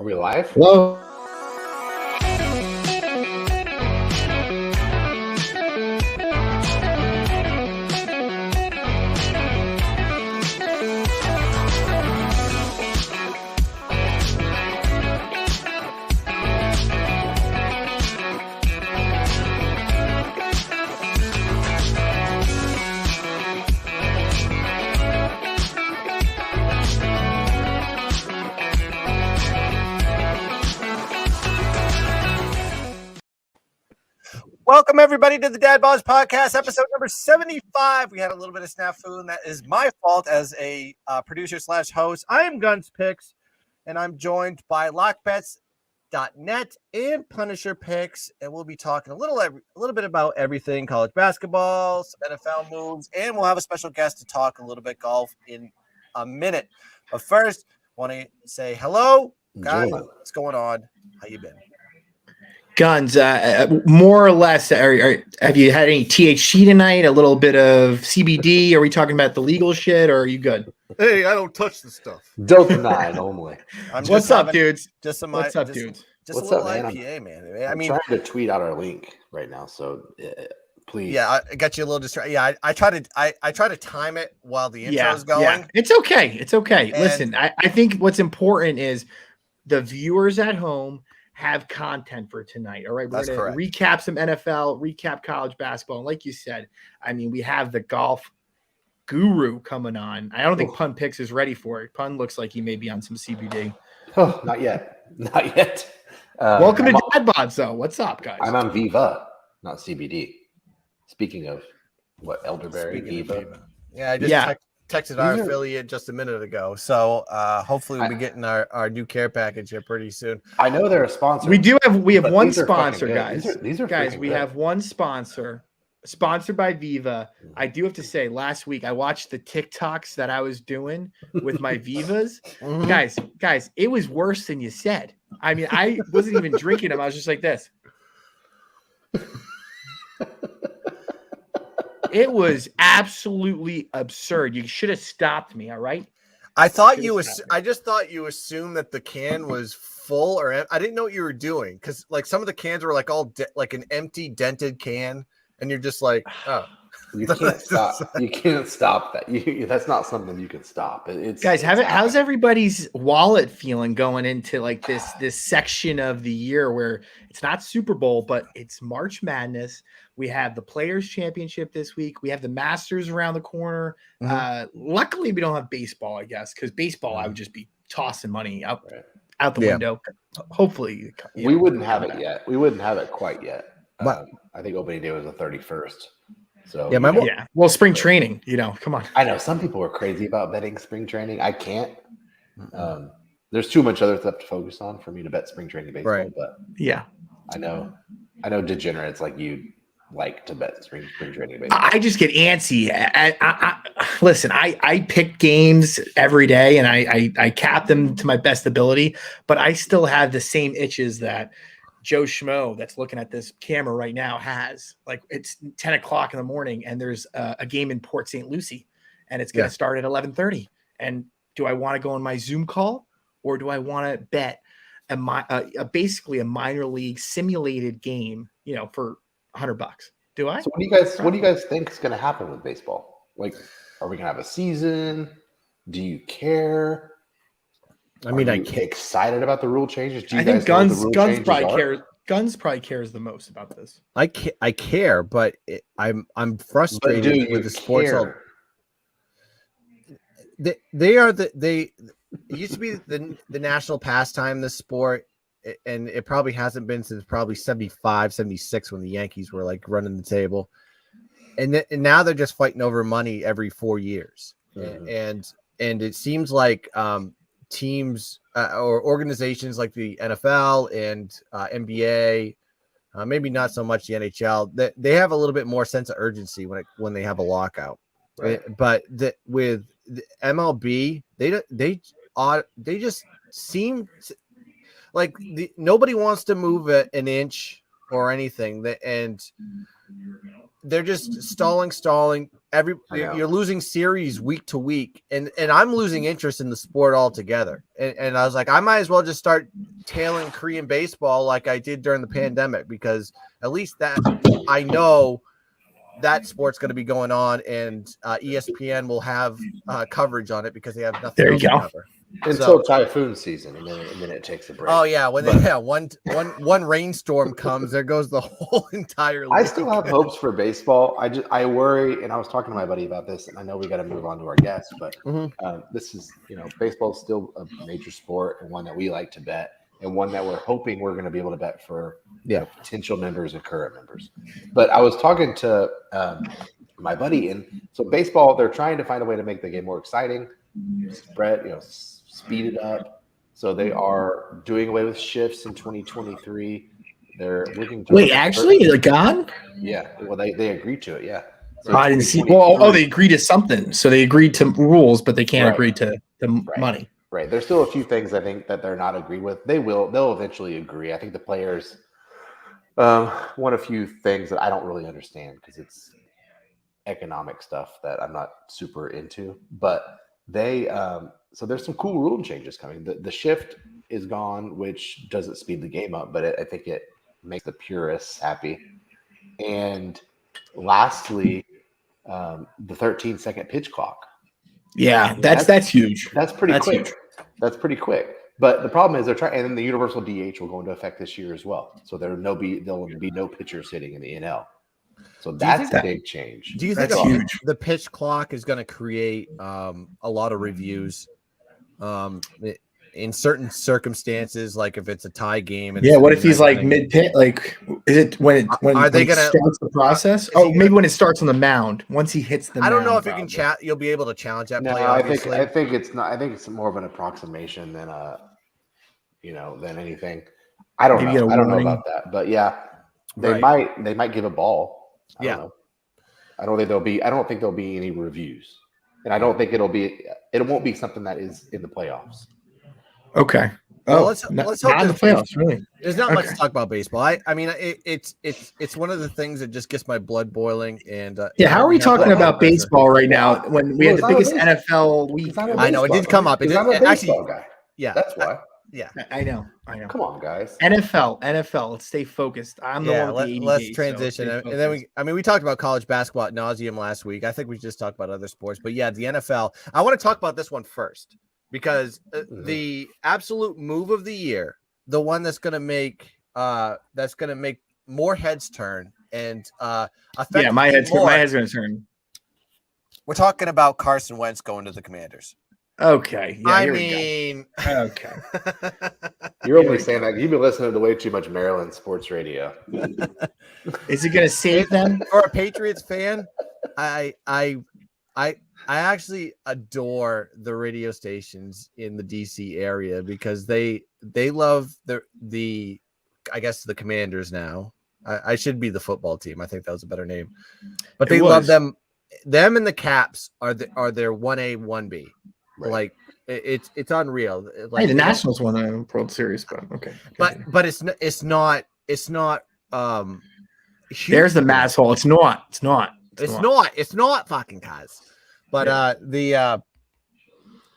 Are we live? Hello. Welcome, everybody, to the Dad Bodds Podcast, episode number 75. We had a little bit of snafu, and that is my fault as a producer/host. I am Guns Picks, and I'm joined by LockBets.net and Punisher Picks, and we'll be talking a little bit about everything, college basketball, some NFL moves, and we'll have a special guest to talk a little bit golf in a minute. But first, I want to say hello, guys. What's going on? How you been? Guns, more or less, have you had any THC tonight? A little bit of CBD? Are we talking about the legal shit, or are you good? Hey, I don't touch the stuff. Don't deny normally. What's up, dudes? Just some What's up, dudes? Just a little IPA, man. I'm trying to tweet out our link right now, so please. Yeah, I got you a little distracted. Yeah, I try to time it while the intro's going. Yeah. It's okay. It's okay. And listen, I think what's important is the viewers at home have content for tonight. All right. We're going to recap some NFL, recap college basketball. And like you said, I mean, we have the golf guru coming on. I don't think Pun Picks is ready for it. Pun looks like he may be on some CBD. Oh, not yet. Not yet. Welcome to Dad Bodds, though. What's up, guys? I'm on Viva, not CBD. Speaking of what, elderberry, Viva. Yeah, I just texted our affiliate just a minute ago. So hopefully we'll be getting our new care package here pretty soon. I know they're a sponsor. We have one sponsor, guys. These are guys, we have one sponsor, sponsored by Viva. I do have to say, last week I watched the TikToks that I was doing with my Vivas. Guys, it was worse than you said. I mean, I wasn't even drinking them. I was just like this. It was absolutely absurd. You should have stopped me. All right. I just thought you assumed that the can was full, or I didn't know what you were doing, because like some of the cans were like all like an empty dented can, and you're just like, oh, you can't stop. You can't stop that. That's not something you can stop. How's everybody's wallet feeling going into like this section of the year where it's not Super Bowl, but it's March Madness? We have the Players Championship this week. We have the Masters around the corner. Luckily, we don't have baseball, I guess, because baseball, I would just be tossing money out the window. Hopefully, we wouldn't have it yet. We wouldn't have it quite yet. But I think opening day was the 31st. So well, spring training. Come on. I know some people are crazy about betting spring training. I can't. There's too much other stuff to focus on for me to bet spring training baseball. Right. But yeah, I know degenerates like you like to bet spring training baseball. I just get antsy. Listen, I pick games every day and I cap them to my best ability, but I still have the same itches that Joe Schmo that's looking at this camera right now has. Like, it's 10 o'clock in the morning and there's a game in Port St. Lucie and it's going to start at 11:30. And do I want to go on my Zoom call, or do I want to bet basically a minor league simulated game, for $100? Do I? So what do you guys think is going to happen with baseball? Like, are we going to have a season? Do you care? I mean, I'm excited about the rule changes. I think Guns probably cares the most about this. I care, but I'm frustrated with the sports. It used to be the national pastime, this sport, and it probably hasn't been since probably 75, 76 when the Yankees were like running the table, and now they're just fighting over money every 4 years, and it seems like teams or organizations like the NFL and NBA, maybe not so much the NHL, that they have a little bit more sense of urgency when they have a lockout. Right. But with the MLB, they just seem like nobody wants to move an inch or anything, and they're just stalling. you're losing series week to week, and I'm losing interest in the sport altogether. And I was like, I might as well just start tailing Korean baseball like I did during the pandemic, because at least that I know that sport's going to be going on, and ESPN will have coverage on it because they have nothing else to cover. Until typhoon season, and then it takes a break. Oh yeah, one rainstorm comes, there goes the whole entire league. I still have hopes for baseball. I worry, and I was talking to my buddy about this, and I know we got to move on to our guests, but this is, baseball is still a major sport, and one that we like to bet, and one that we're hoping we're going to be able to bet for potential members and current members. But I was talking to my buddy, and so baseball, they're trying to find a way to make the game more exciting, speed it up. So they are doing away with shifts in 2023. They're looking to they're gone? Yeah. Well, they agreed to it. Yeah. So I didn't see. Well, they agreed to something. So they agreed to rules, but they can't agree to money. Right. There's still a few things I think that they're not agreed with. They'll eventually agree. I think the players want a few things that I don't really understand because it's economic stuff that I'm not super into, but they so there's some cool rule changes coming. The shift is gone, which doesn't speed the game up, but I think it makes the purists happy. And lastly, the 13-second pitch clock. Yeah, that's huge. That's pretty quick. Huge. That's pretty quick. But the problem is they're trying, and then the universal DH will go into effect this year as well. So there'll be no pitchers hitting in the NL. So that's a big change. Do you think the pitch clock is going to create a lot of reviews in certain circumstances, like if it's a tie game? What if he's like mid-pitch? Like, is it when it starts the process? Maybe when it starts on the mound. Once he hits the mound. I don't know if you can you'll be able to challenge that play. I think it's not. I think it's more of an approximation than than anything. I don't know. I don't know about that, but yeah, they might give a ball. I don't know. I don't think there'll be any reviews, and I don't think it won't be something that is in the playoffs. Okay. Well, let's hope not in the playoffs. Really, there's not much to talk about baseball. I mean, it's one of the things that just gets my blood boiling. And how are we talking about baseball right now when we had the biggest NFL week? I know it did come up. It did actually. Guy. Yeah, that's why. Yeah, I know. Come on, guys. NFL. Let's stay focused. I'm the one with the ADD, let's transition, and then we talked about college basketball ad nauseum last week. I think we just talked about other sports, but yeah, the NFL. I want to talk about this one first because the absolute move of the year, the one that's going to make more heads turn and affect. My head's going to turn. We're talking about Carson Wentz going to the Commanders. Okay. Yeah, okay. You're only saying that you've been listening to way too much Maryland sports radio. Is it going to save them? For a Patriots fan, I actually adore the radio stations in the DC area because they love the I guess the Commanders now. I should be the football team. I think that was a better name, but they love them. Them and the Caps are their 1A 1B. Right. Like it's unreal. Like the Nationals won the World Series, but okay. But it's not. There's the mass hole. It's not fucking cuz. But we're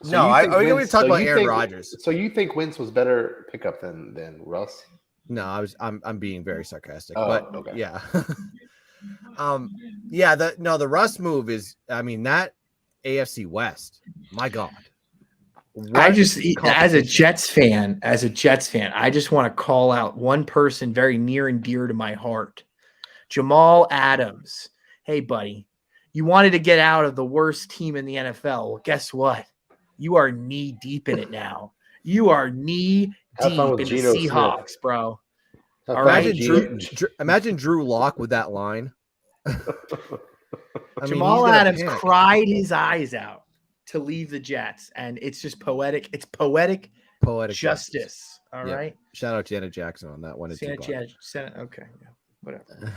going to talk about Aaron Rodgers. So you think Wentz was better pickup than Russ? No, I'm being very sarcastic. Okay. Yeah. The Russ move is, I mean, that AFC West, my God. As a Jets fan, I just want to call out one person very near and dear to my heart. Jamal Adams. Hey, buddy, you wanted to get out of the worst team in the NFL. Well, guess what? You are knee deep in it now. You are knee deep in the Seahawks, Smith. Bro. Imagine Drew Lock with that line. Jamal Adams cried his eyes out to leave the Jets, and it's just poetic. It's poetic justice. All right. Shout out Janet Jackson on that one. Okay. Yeah, whatever.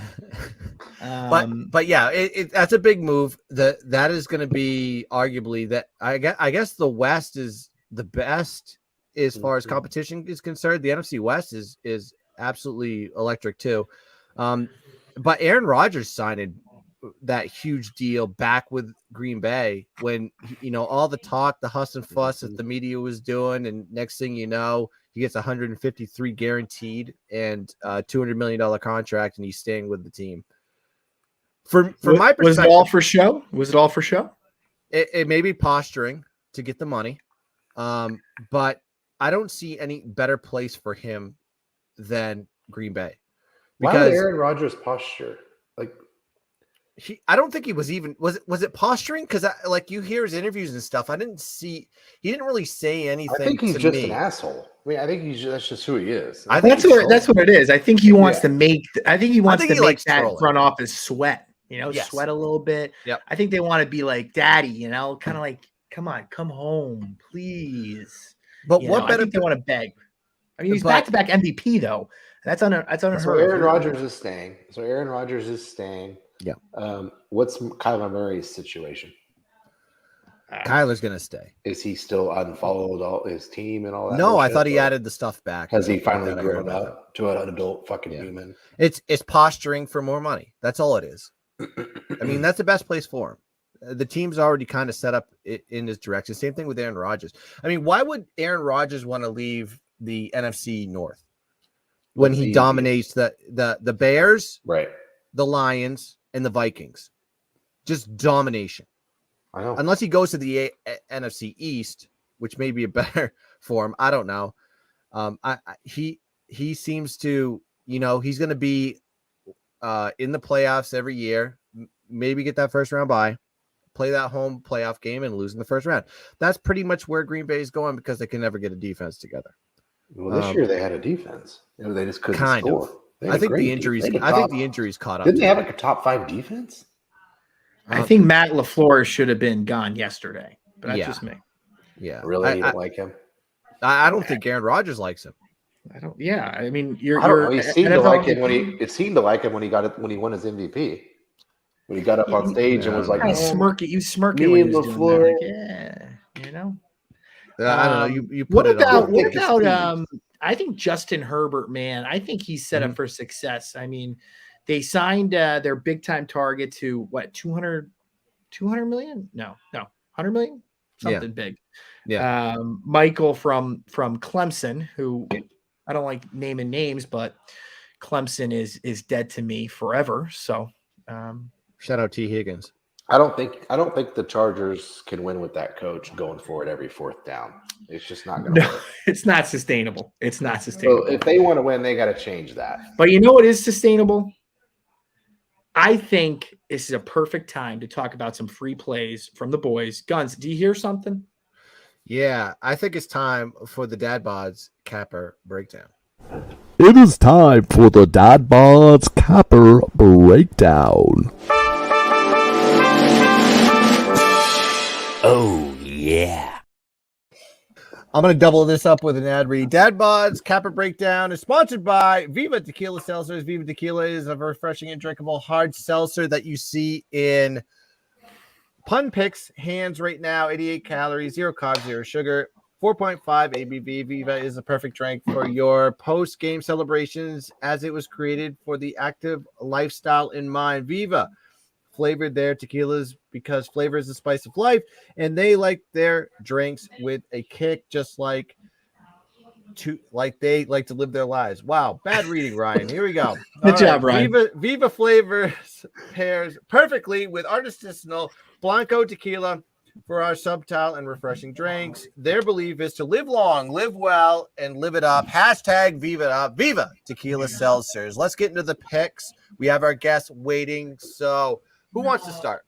But yeah, that's a big move. That is going to be arguably that. I guess the West is the best as far as competition is concerned. The NFC West is absolutely electric too. But Aaron Rodgers signed that huge deal back with Green Bay when, all the talk, the huss and fuss that the media was doing. And next thing you know, he gets 153 guaranteed and $200 million contract, and he's staying with the team. From my perspective, was it all for show? Was it all for show? It may be posturing to get the money. But I don't see any better place for him than Green Bay. Why would Aaron Rodgers posture? Like, I don't think he was even, was it posturing? Because you hear his interviews and stuff. He didn't really say anything. I think he's just an asshole. I mean, I think that's just who he is. I think that's what it is. I think he wants to make. I think he wants to make that trolling. Front office sweat. Yes. Sweat a little bit. Yep. I think they want to be like daddy. Kind of like, come on, come home, please. But I think they want to beg. I mean, he's back-to-back MVP though. That's unheard. So Aaron Rodgers is staying. Yeah. What's Kyler Murray's situation? Kyler's gonna stay. Is he still unfollowed all his team and all that? No, I thought he added the stuff back. Has he finally grown up to an adult fucking human? It's posturing for more money. That's all it is. I mean, that's the best place for him. The team's already kind of set up in his direction. Same thing with Aaron Rodgers. I mean, why would Aaron Rodgers want to leave the NFC North when he dominates the Bears, right, the Lions, and the Vikings? Just domination. I know. Unless he goes to the NFC East, which may be a better for him. I don't know. He seems to, he's going to be in the playoffs every year, maybe get that first round bye, play that home playoff game and lose in the first round. That's pretty much where Green Bay is going because they can never get a defense together. Well, this year they had a defense. They just couldn't score. I think the injuries caught up. Didn't they have a top 5 defense? I think Matt LaFleur should have been gone yesterday, but that's just me. Yeah, really, you don't like him? I don't think Aaron Rodgers likes him. I don't. Yeah, I mean, I don't know. He seemed to like him when he got it when he won his MVP. When he got up on stage and was like, smirking. You smirking me when and he was doing LaFleur. that. Like, I don't know. You put what it about on. what about I think Justin Herbert, man. I think he's set up for success. I mean, they signed their big time target to what 200 million? No, 100 million. Something big. Yeah. Michael from Clemson, who I don't like naming names, but Clemson is dead to me forever. So shout out T. Higgins. I don't think the Chargers can win with that coach going for it every fourth down. It's just not going to work. It's not sustainable. It's not sustainable. So if they want to win, they got to change that. But you know what is sustainable? I think this is a perfect time to talk about some free plays from the boys. Guns, do you hear something? Yeah, I think it's time for the Dad Bodds Capper Breakdown. It is time for the Dad Bodds Capper Breakdown. Oh, yeah. I'm going to double this up with an ad read. Dad Bodds Capper Breakdown is sponsored by Viva Tequila Seltzers. Viva Tequila is a refreshing and drinkable hard seltzer that you see in Pun Picks hands right now. 88 calories, 0 carbs, 0 sugar, 4.5 ABV. Viva is a perfect drink for your post-game celebrations as it was created for the active lifestyle in mind. Viva flavored their tequilas because flavor is the spice of life, and they like their drinks with a kick, just like they like to live their lives. Wow, bad reading, Ryan. Here we go. Good job, Ryan. Viva flavors pairs perfectly with artisanal Blanco tequila for our subtle and refreshing drinks. Their belief is to live long, live well, and live it up. Hashtag Viva it up. Viva Tequila Seltzers. Let's get into the picks. We have our guests waiting. So who wants to start?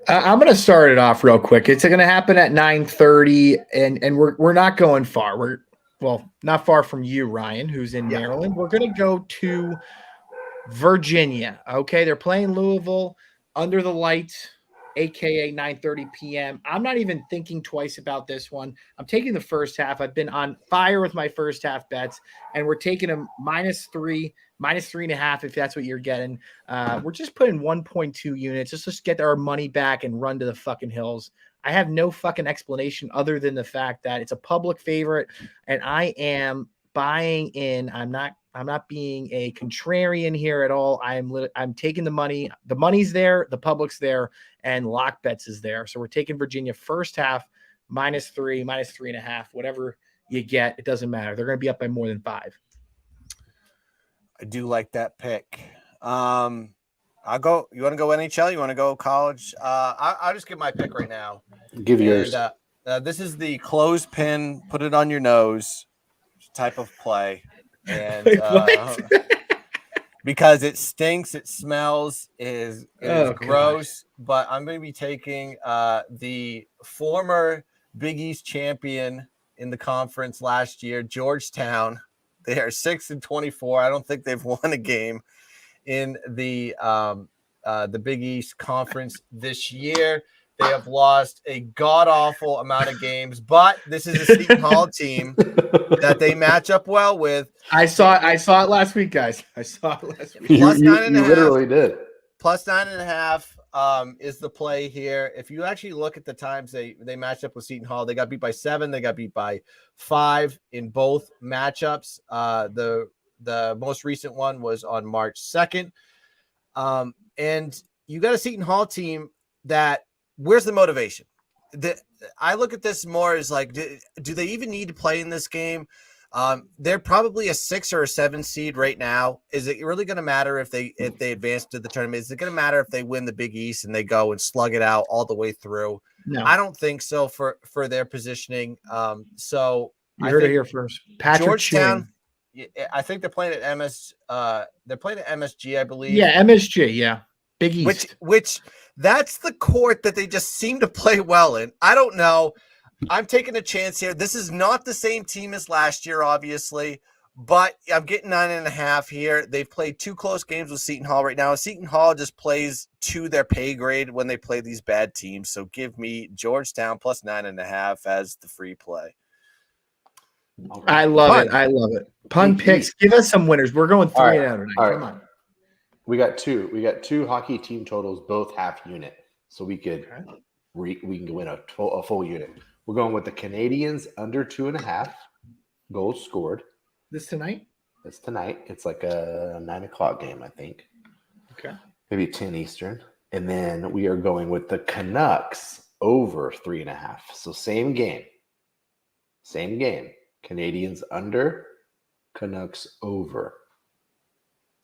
I'm going to start it off real quick. It's going to happen at 9:30, and we're not going far. We're not far from you, Ryan, who's in Maryland. We're going to go to Virginia. Okay, they're playing Louisville under the lights, aka 9:30 p.m. I'm not even thinking twice about this one. I'm taking the first half. I've been on fire with my first half bets, and we're taking them -3, -3.5 if that's what you're getting. We're just putting 1.2 units. Let's just get our money back and run to the fucking hills. I have no fucking explanation other than the fact that it's a public favorite, and I am buying in. I'm not I'm not being a contrarian here at all. I'm taking the money. The money's there, the public's there, and lock bets is there. So we're taking Virginia first half -3, -3.5, whatever you get. It doesn't matter. They're going to be up by more than 5. I do like that pick. I'll go. You want to go NHL? You want to go college? I'll just give my pick right now. Give yours. This is the clothespin, put it on your nose type of play. And because it stinks, it smells, it is gross. But I'm going to be taking the former Big East champion in the conference last year, Georgetown. They are 6-24. I don't think they've won a game in the Big East Conference this year. They have lost a god-awful amount of games, but this is a Seton Hall team that they match up well with. I saw it last week, guys. I saw it last week. Plus You 9.5. literally did. Plus 9.5 is the play here. If you actually look at the times they matched up with Seton Hall, they got beat by 7. They got beat by 5 in both matchups. The most recent one was on March 2nd. And you got a Seton Hall team that, where's the motivation? I look at this more as like, do they even need to play in this game? They're probably a 6 or a 7 seed right now. Is it really going to matter if they advance to the tournament? Is it going to matter if they win the Big East and they go and slug it out all the way through? No, I don't think so for their positioning. So you heard it here first. Patrick Georgetown. Ching. I think they're playing at MS. They're playing at MSG, I believe. Yeah, MSG. Yeah, Big East. Which that's the court that they just seem to play well in. I don't know. I'm taking a chance here. This is not the same team as last year, obviously, but I'm getting 9.5 here. They've played 2 close games with Seton Hall right now. Seton Hall just plays to their pay grade when they play these bad teams. So give me Georgetown plus 9.5 as the free play. I love it. I love it. Pun picks. Give us some winners. We're going 3 out tonight. Come on. We got 2 hockey team totals, both half unit. So we could we can win a full unit. We're going with the Canadians under 2.5 goals scored. This tonight? It's tonight. It's like a 9:00 game, I think. Okay. Maybe 10 Eastern. And then we are going with the Canucks over 3.5. So same game. Same game. Canadians under, Canucks over.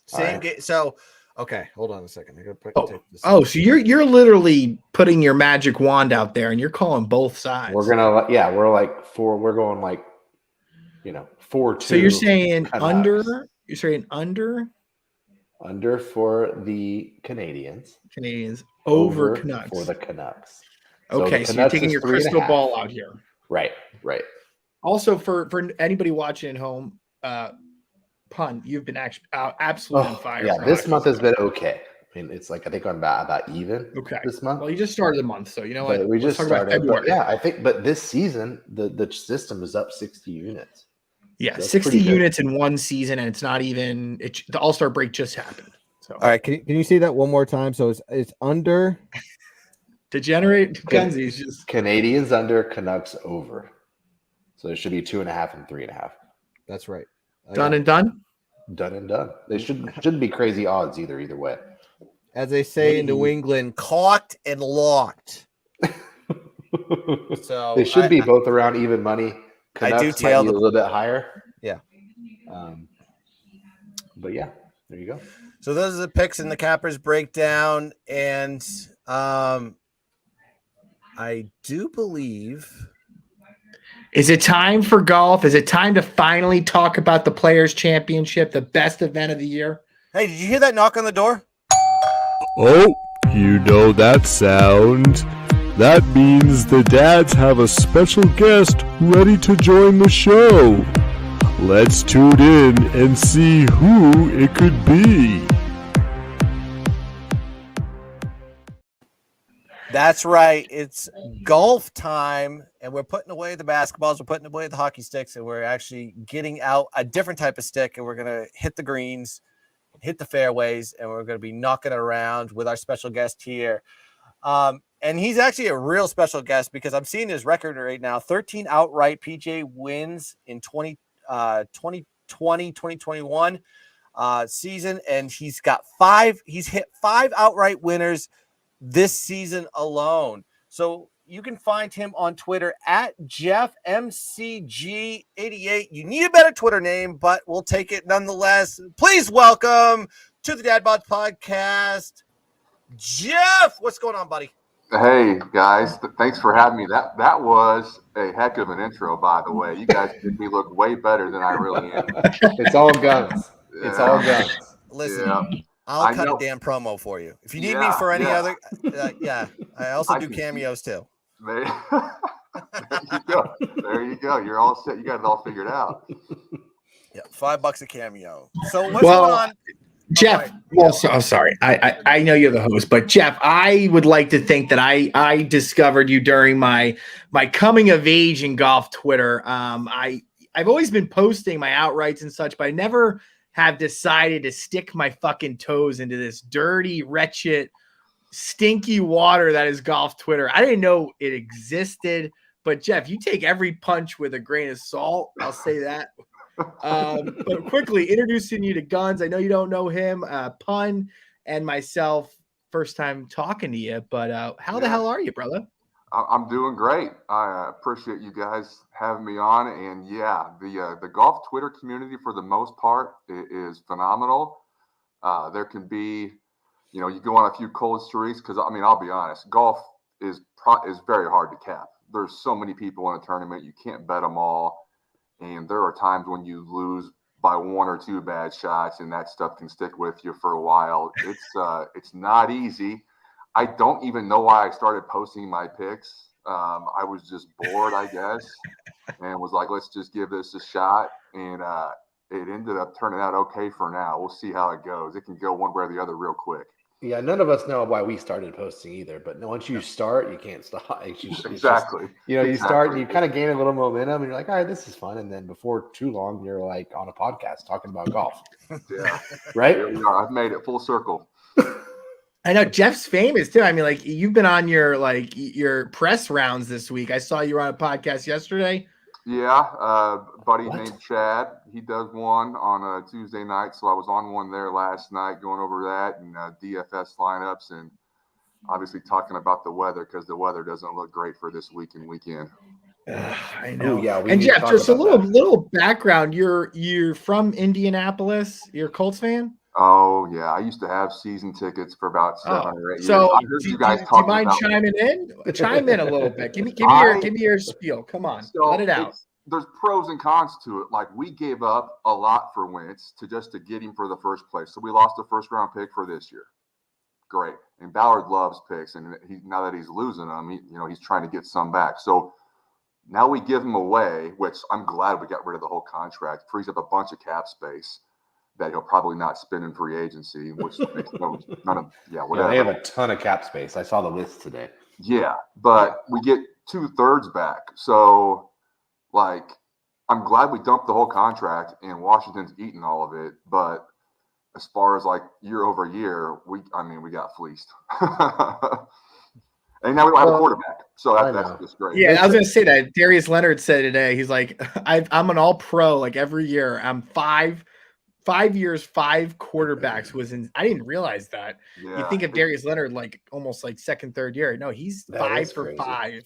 Same game. So, okay, hold on a second. I gotta take this. So you're literally putting your magic wand out there, and you're calling both sides. We're like 4. We're going like, 4-2. So you're saying Canucks. under? You're saying under? Under for the Canadians. Canadians over Canucks for the Canucks. Okay, so you're taking your crystal ball out here. Right. Also, for anybody watching at home, Pun, you've been absolutely on fire. Yeah, this month has been okay. I mean, it's like I think I'm about even. Okay. This month. Well, you just started the month, so you know what? We just started. But yeah, I think. But this season, the system is up 60 units. Yeah, so 60 units in one season, and it's not even. The All-Star break just happened. So, all right, can you say that one more time? So it's under. Degenerate Gunsey's just Canadians under, Canucks over. So it should be 2.5 and 3.5. That's right. Done and done. Done and done. They shouldn't be crazy odds either way. As they say in New England, caught and locked. So they should be both around even money. Canucks I do might tail be a them. little bit higher. Yeah. But yeah, there you go. So those are the picks in the Cappers breakdown, and I do believe. Is it time for golf? Is it time to finally talk about the Players' Championship, the best event of the year? Hey, did you hear that knock on the door? Oh, you know that sound. That means the dads have a special guest ready to join the show. Let's tune in and see who it could be. That's right. It's golf time, and we're putting away the basketballs, we're putting away the hockey sticks, and we're actually getting out a different type of stick, and we're going to hit the greens, hit the fairways, and we're going to be knocking it around with our special guest here. And he's actually a real special guest because I'm seeing his record right now, 13 outright PGA wins in 2022 2020-2021 season, and he's hit 5 outright winners this season alone. So you can find him on Twitter at JeffMCG88. You need a better Twitter name, but we'll take it nonetheless. Please welcome to the Dad Bodds podcast, Jeff. What's going on, buddy? Hey guys, thanks for having me. That was a heck of an intro, by the way. You guys made me look way better than I really am. It's all guns. It's all guns. Listen, I'll cut a damn promo for you. If you need me for any other, I also do cameos too. There you go. There you go. You're all set. You got it all figured out. Yeah, $5 a cameo. So what's going on? Jeff, sorry. I know you're the host, but Jeff, I would like to think that I discovered you during my coming of age in golf Twitter. I've always been posting my outrights and such, but I never have decided to stick my fucking toes into this dirty, wretched, stinky water that is golf Twitter. I didn't know it existed, but Jeff, you take every punch with a grain of salt. I'll say that. But quickly introducing you to Guns. I know you don't know him, Pun and myself, first time talking to you, but how the hell are you, brother? I'm doing great. I appreciate you guys having me on. And the golf Twitter community for the most part is phenomenal. There can be, you go on a few cold streaks because I'll be honest, golf is very hard to cap. There's so many people in a tournament, you can't bet them all. And there are times when you lose by 1 or 2 bad shots, and that stuff can stick with you for a while. It's not easy. I don't even know why I started posting my picks. I was just bored, I guess, and was like, let's just give this a shot. And it ended up turning out okay for now. We'll see how it goes. It can go one way or the other real quick. Yeah, none of us know why we started posting either, but once you start, you can't stop. Exactly. You start and you kind of gain a little momentum, and you're like, all right, this is fun. And then before too long, you're like on a podcast talking about golf. Yeah. Right? Here we are. I've made it full circle. I know Jeff's famous too. I mean, like you've been on your press rounds this week. I saw you were on a podcast yesterday. Yeah, buddy named Chad. He does one on a Tuesday night, so I was on one there last night, going over that and DFS lineups, and obviously talking about the weather because the weather doesn't look great for this week and weekend. I know. Ooh, yeah, and Jeff, just a little background. You're from Indianapolis. You're a Colts fan. Oh yeah, I used to have season tickets for about 7 or 8 years. So, do you mind chiming in? Chime in a little bit. Give me your spiel. Come on, let it out. There's pros and cons to it. Like we gave up a lot for Wentz to get him for the first place. So we lost a first round pick for this year. Great. And Ballard loves picks, and now that he's losing them, he's trying to get some back. So now we give him away, which I'm glad we got rid of the whole contract. Frees up a bunch of cap space that he'll probably not spend in free agency, which makes whatever. Yeah, they have a ton of cap space. I saw the list today. Yeah, but we get 2/3 back. So, I'm glad we dumped the whole contract and Washington's eating all of it. But as far as year over year, we got fleeced. And now we don't have a quarterback. So that's just great. Yeah, I was going to say that. Darius Leonard said today, he's like, I'm an all pro every year. I'm 5 years, 5 quarterbacks I didn't realize that. Yeah. You think of Darius Leonard almost second, third year. No, he's 5 for 5.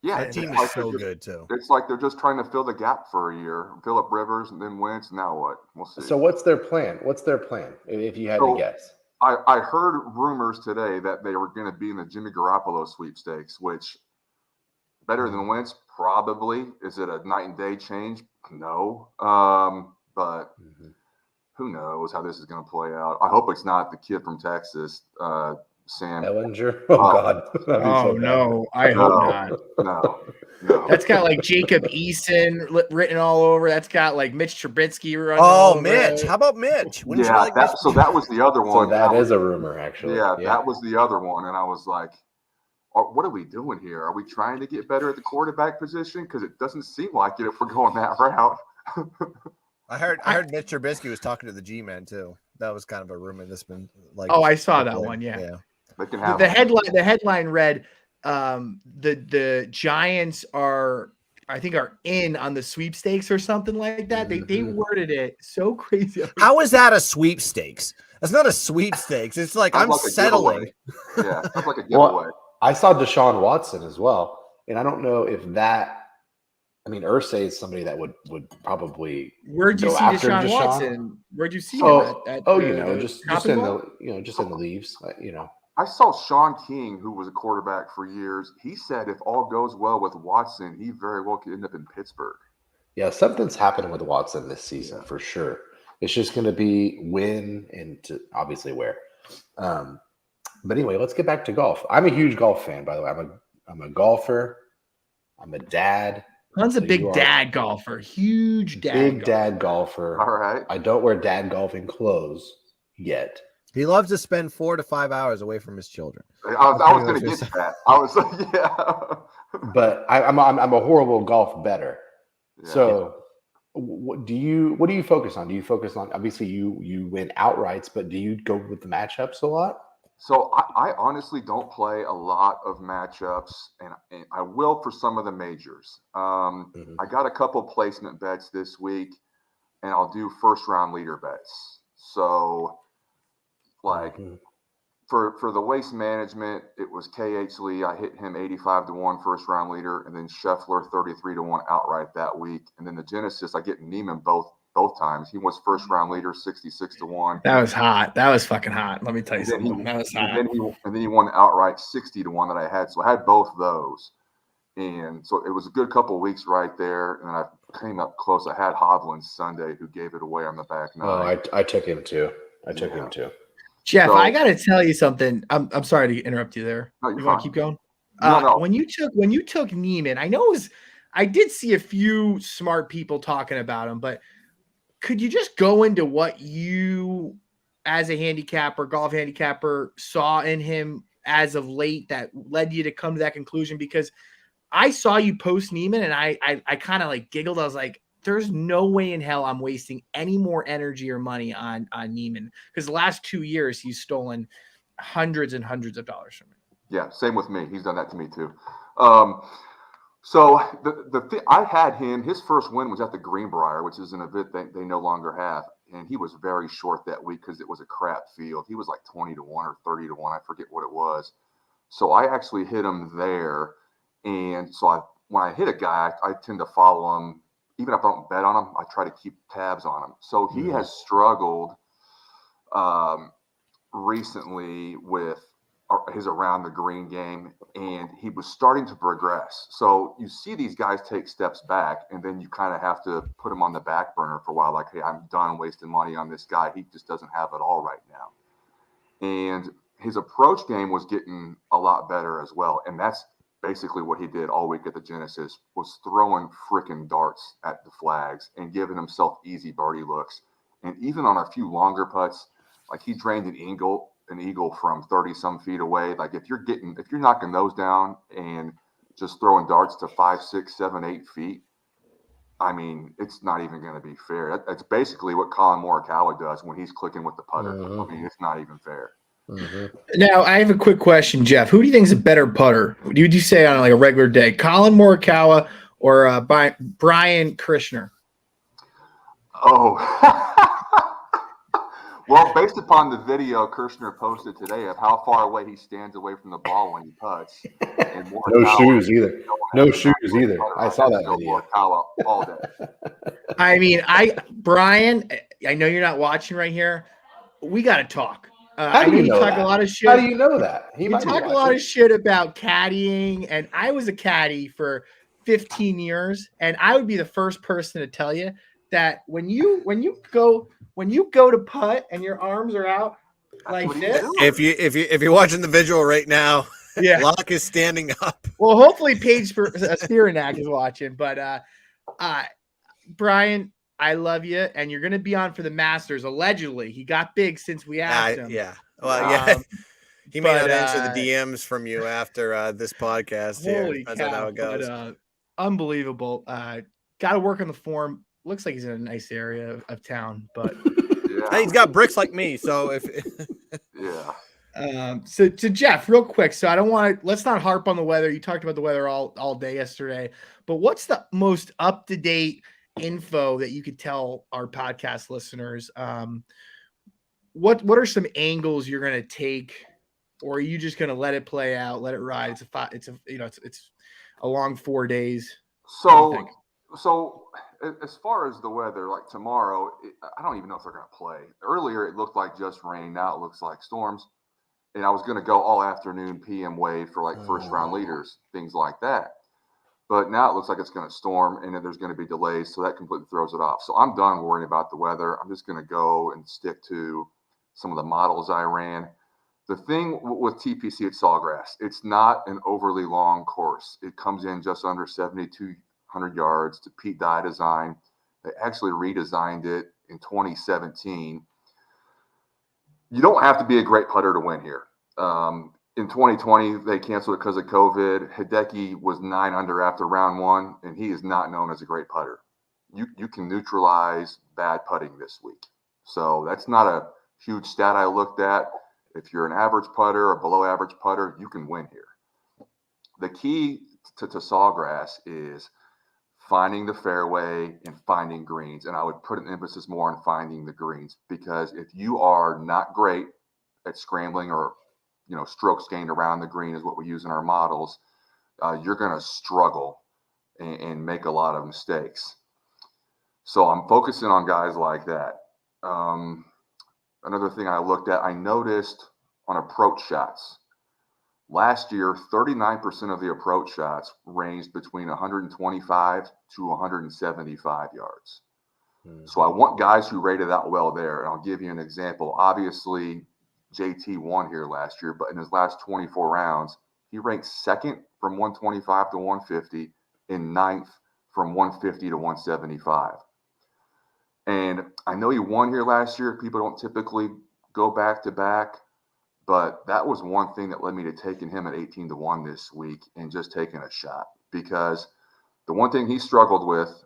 Yeah, that team is so good too. It's like they're just trying to fill the gap for a year. Fill up Rivers and then Wentz. Now what? We'll see. So what's their plan? If you had to guess? I heard rumors today that they were going to be in the Jimmy Garoppolo sweepstakes, which better than Wentz, probably. Is it a night and day change? No. But who knows how this is going to play out. I hope it's not the kid from Texas, Sam Ellinger. Oh God. Oh no, I hope not. No. That's got Jacob Eason written all over. That's got Mitch Trubisky running. Oh, Mitch. How about Mitch? So that was the other one. So that is a rumor, actually. Yeah, that was the other one, and I was like, what are we doing here? Are we trying to get better at the quarterback position? Because it doesn't seem like it if we're going that route. I heard Mitch Trubisky was talking to the G-men too. That was kind of a rumor that's been I saw that one. Yeah. The headline read, the Giants are I think are in on the sweepstakes or something like that. They worded it so crazy. How is that a sweepstakes? That's not a sweepstakes. It's like I'm Sounds like a settling. giveaway. Yeah, sounds like a giveaway. Well, I saw Deshaun Watson as well, and I don't know if that. I mean, Irsay is somebody that would probably. Where'd you go see after Deshaun Watson? Where'd you see him at just Cotton in Bowl? the just in the leaves, I saw Sean King, who was a quarterback for years. He said if all goes well with Watson, he very well could end up in Pittsburgh. Yeah, something's happening with Watson this season for sure. It's just going to be when and obviously where. But anyway, let's get back to golf. I'm a huge golf fan, by the way. I'm a golfer. I'm a dad. Hun's a big dad golfer. Huge dad. Big dad golfer. All right. I don't wear dad golfing clothes yet. He loves to spend 4 to 5 hours away from his children. I was going to get to that. I was like, yeah. But I'm a horrible golf bettor. Yeah. So, what do you focus on? Do you focus on, obviously you win outrights, but do you go with the matchups a lot? So I honestly don't play a lot of matchups, and I will for some of the majors. I got a couple placement bets this week, and I'll do first round leader bets. So, like for the Waste Management, it was KH Lee. I hit him 85-1 first round leader, and then Scheffler 33-1 outright that week. And then the Genesis, I get Neiman both times. He was first round leader 66-1. That was hot. That was fucking hot. Let me tell you something. That was hot. And then he won outright 60-1 that I had. So I had both those. And so it was a good couple of weeks right there. And then I came up close. I had Hovland Sunday, who gave it away on the back nine. Oh, I took him too. Him too. Jeff, I got to tell you something. I'm sorry to interrupt you there. No, you want to keep going? No. When you took Neiman, I did see a few smart people talking about him, but could you just go into what you, as a golf handicapper, saw in him as of late that led you to come to that conclusion? Because I saw you post Neiman and I kind of like giggled. I was like, there's no way in hell I'm wasting any more energy or money on Neiman, because the last 2 years he's stolen hundreds and hundreds of dollars from me. Yeah, same with me. He's done that to me too. So I had him. His first win was at the Greenbrier, which is an event they no longer have, and he was very short that week because it was a crap field. He was like 20-1 or 30-1. I forget what it was. So I actually hit him there, and so when I hit a guy, I tend to follow him. Even if I don't bet on him, I try to keep tabs on him. So he has struggled recently with his around the green game, and he was starting to progress. So you see these guys take steps back, and then you kind of have to put him on the back burner for a while. Like, hey, I'm done wasting money on this guy. He just doesn't have it all right now. And his approach game was getting a lot better as well. And that's basically what he did all week at the Genesis, was throwing freaking darts at the flags and giving himself easy birdie looks. And even on a few longer putts, like he drained an eagle from 30 some feet away. Like if you're knocking those down and just throwing darts to 5, 6, 7, 8 feet, I mean, it's not even going to be fair. That's basically what Colin Morikawa does when he's clicking with the putter. I mean, it's not even fair. Now, I have a quick question, Jeff. Who do you think is a better putter? Would you say on like a regular day, Colin Morikawa or Brian Krishner? Oh, well, based upon the video Kirshner posted today of how far away he stands away from the ball when he putts, and no shoes either. No shoes either. I saw that video. All day. I mean, Brian, I know you're not watching right here. We got to talk. How do you know talk that? a lot of shit. How do you know that? You talk a lot of shit about caddying, and I was a caddy for 15 years, and I would be the first person to tell you that when you go to putt and your arms are out like this. If you're watching the visual right now, yeah, Locke is standing up. Well, hopefully Paige Spiranak is watching, but Brian, I love you, and you're going to be on for the Masters. Allegedly, he got big since we asked him. Yeah, well, yeah. He may not answer the DMs from you after this podcast. Holy Depends cow, on how it goes. But, unbelievable. Got to work on the form. Looks like he's in a nice area of town, but Hey, he's got bricks like me. So if So Jeff, real quick. So let's not harp on the weather. You talked about the weather all day yesterday, but what's the most up-to-date info that you could tell our podcast listeners? What are some angles you're going to take, or are you just going to let it play out, let it ride? It's a long 4 days. So as far as the weather, like tomorrow, I don't even know if they're going to play. Earlier, it looked like just rain. Now it looks like storms. And I was going to go all afternoon PM wave for like first round leaders, things like that. But now it looks like it's going to storm and then there's going to be delays. So that completely throws it off. So I'm done worrying about the weather. I'm just going to go and stick to some of the models I ran. The thing with TPC at Sawgrass, it's not an overly long course. It comes in just under 7,200 yards to Pete Dye design. They actually redesigned it in 2017. You don't have to be a great putter to win here. In 2020, they canceled it because of COVID. Hideki was 9 under after round 1, and he is not known as a great putter. You can neutralize bad putting this week. So that's not a huge stat I looked at. If you're an average putter or below average putter, you can win here. The key to Sawgrass is finding the fairway and finding greens. And I would put an emphasis more on finding the greens, because if you are not great at scrambling or, strokes gained around the green is what we use in our models, you're going to struggle and make a lot of mistakes. So I'm focusing on guys like that. Another thing I looked at, I noticed on approach shots. Last year, 39% of the approach shots ranged between 125 to 175 yards. So I want guys who rated out well there. And I'll give you an example. Obviously, JT won here last year, but in his last 24 rounds, he ranked second from 125 to 150 and ninth from 150 to 175. And I know he won here last year. People don't typically go back to back. But that was one thing that led me to taking him at 18-1 this week and just taking a shot, because the one thing he struggled with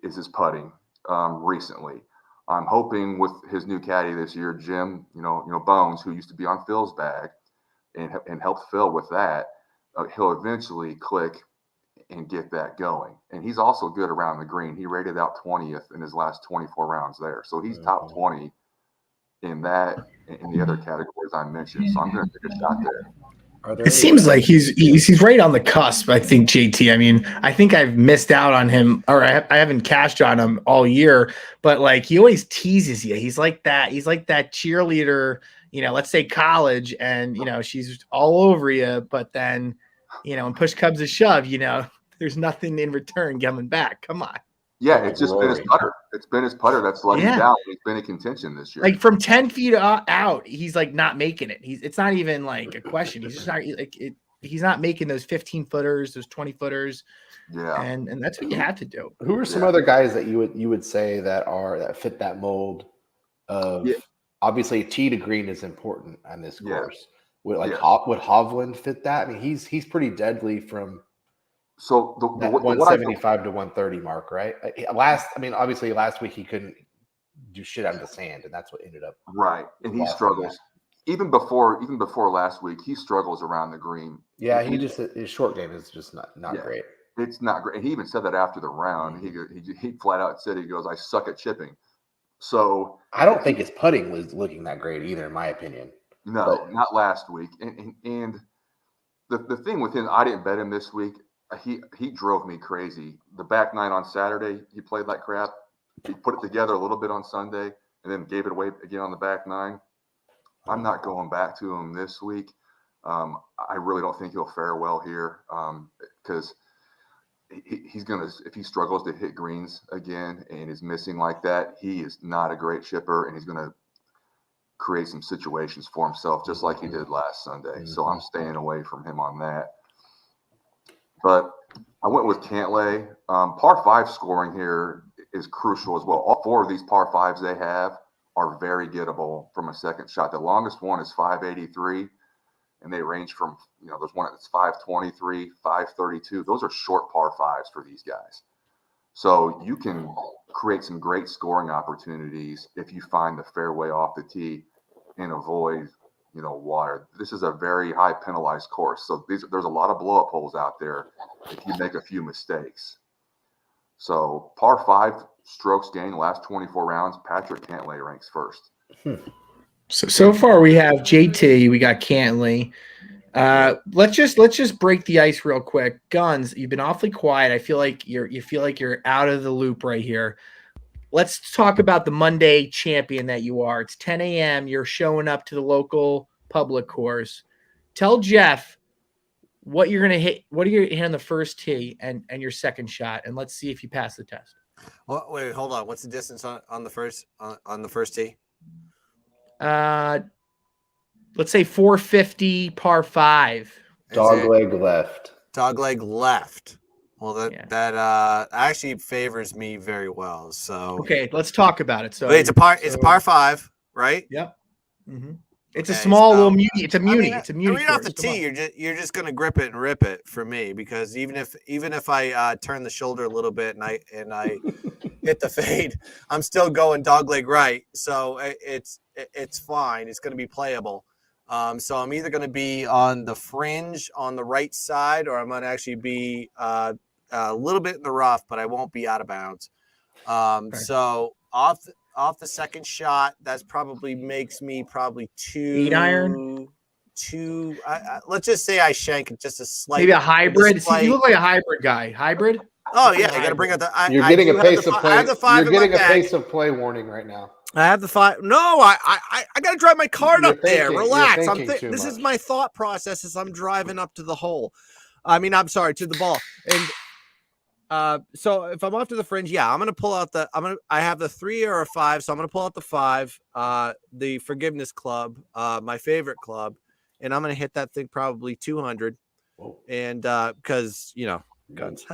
is his putting recently. I'm hoping with his new caddy this year, Jim, Bones, who used to be on Phil's bag and helped Phil with that, he'll eventually click and get that going. And he's also good around the green. He rated out 20th in his last 24 rounds there. So he's top 20 in that, in the other categories I mentioned. So I'm going to take a shot there. It seems like he's right on the cusp, I think, JT. I mean, I think I've missed out on him, or I haven't cashed on him all year, but like he always teases you. He's like that cheerleader, let's say college, and she's all over you, but then when push comes to shove, there's nothing in return coming back. Come on. Yeah, it's just been his putter. It's been his putter that's let him down. He's been in contention this year. Like from 10 feet out, he's like not making it. It's not even like a question. He's just not he's not making those 15 footers, those 20 footers. Yeah, and that's what you have to do. Who are some other guys that you would say that fit that mold of obviously tee to green is important on this course. Would Hovland fit that? I mean, he's pretty deadly from. So the 175 to 130 mark, right? Obviously last week he couldn't do shit out of the sand, and that's what ended up right. And he struggles even before last week. He struggles around the green. Yeah, his short game is just not great. It's not great. And he even said that after the round. He flat out said, he goes, "I suck at chipping." So I don't think his putting was looking that great either, in my opinion. No, not last week. And the thing with him, I didn't bet him this week. He drove me crazy. The back nine on Saturday, he played like crap. He put it together a little bit on Sunday and then gave it away again on the back nine. I'm not going back to him this week. I really don't think he'll fare well here because he's going to, if he struggles to hit greens again and is missing like that, he is not a great chipper, and he's going to create some situations for himself just like he did last Sunday. So I'm staying away from him on that. But I went with Cantlay. Par 5 scoring here is crucial as well. All 4 of these par 5s they have are very gettable from a second shot. The longest one is 583, and they range from, there's one that's 523, 532. Those are short par 5s for these guys. So you can create some great scoring opportunities if you find the fairway off the tee and avoid, water. This is a very high penalized course. So there's a lot of blow up holes out there if you make a few mistakes. So par 5 strokes gained last 24 rounds. Patrick Cantlay ranks first. So far we have JT, we got Cantley. Let's just break the ice real quick. Guns, you've been awfully quiet. I feel like you're out of the loop right here. Let's talk about the Monday champion that you are. It's 10 a.m. You're showing up to the local public course. Tell Jeff what you're gonna hit. What are you hitting on the first tee and your second shot, and let's see if you pass the test. Well, wait, hold on. What's the distance on the first tee? Let's say 450 par 5. Dogleg left. Dogleg left. Well, Yeah. that actually favors me very well. So Okay, let's talk about it. So wait, it's a par 5, right? Yep. Mm-hmm. It's Okay, a small so- little muni. It's a muni. I mean, It's a muni. read off course. the Come tee. on. You're just gonna grip it and rip it for me, because even if I turn the shoulder a little bit and I hit the fade, I'm still going dogleg right. So it's fine. It's gonna be playable. So I'm either gonna be on the fringe on the right side, or I'm gonna actually be a little bit in the rough, but I won't be out of bounds. So off the second shot, that's probably makes me probably 2 8 iron? let's just say I shank it just a slight. Maybe a hybrid. slight- See, you look like a hybrid guy. Hybrid? Oh yeah, I got to bring out the. You're getting a pace of I play. have the 5 You're in my getting a bag. pace of play warning right now. I have the 5. No, I got to drive my cart You're up there. thinking- Relax. you're thinking too This is much. my thought process as I'm driving up to the hole. I'm sorry, to the ball. And so if I'm off to the fringe, yeah, I'm gonna pull out I have the 3 or a 5, so I'm gonna pull out the 5, the forgiveness club, my favorite club, and I'm gonna hit that thing probably 200. Whoa. And because guns.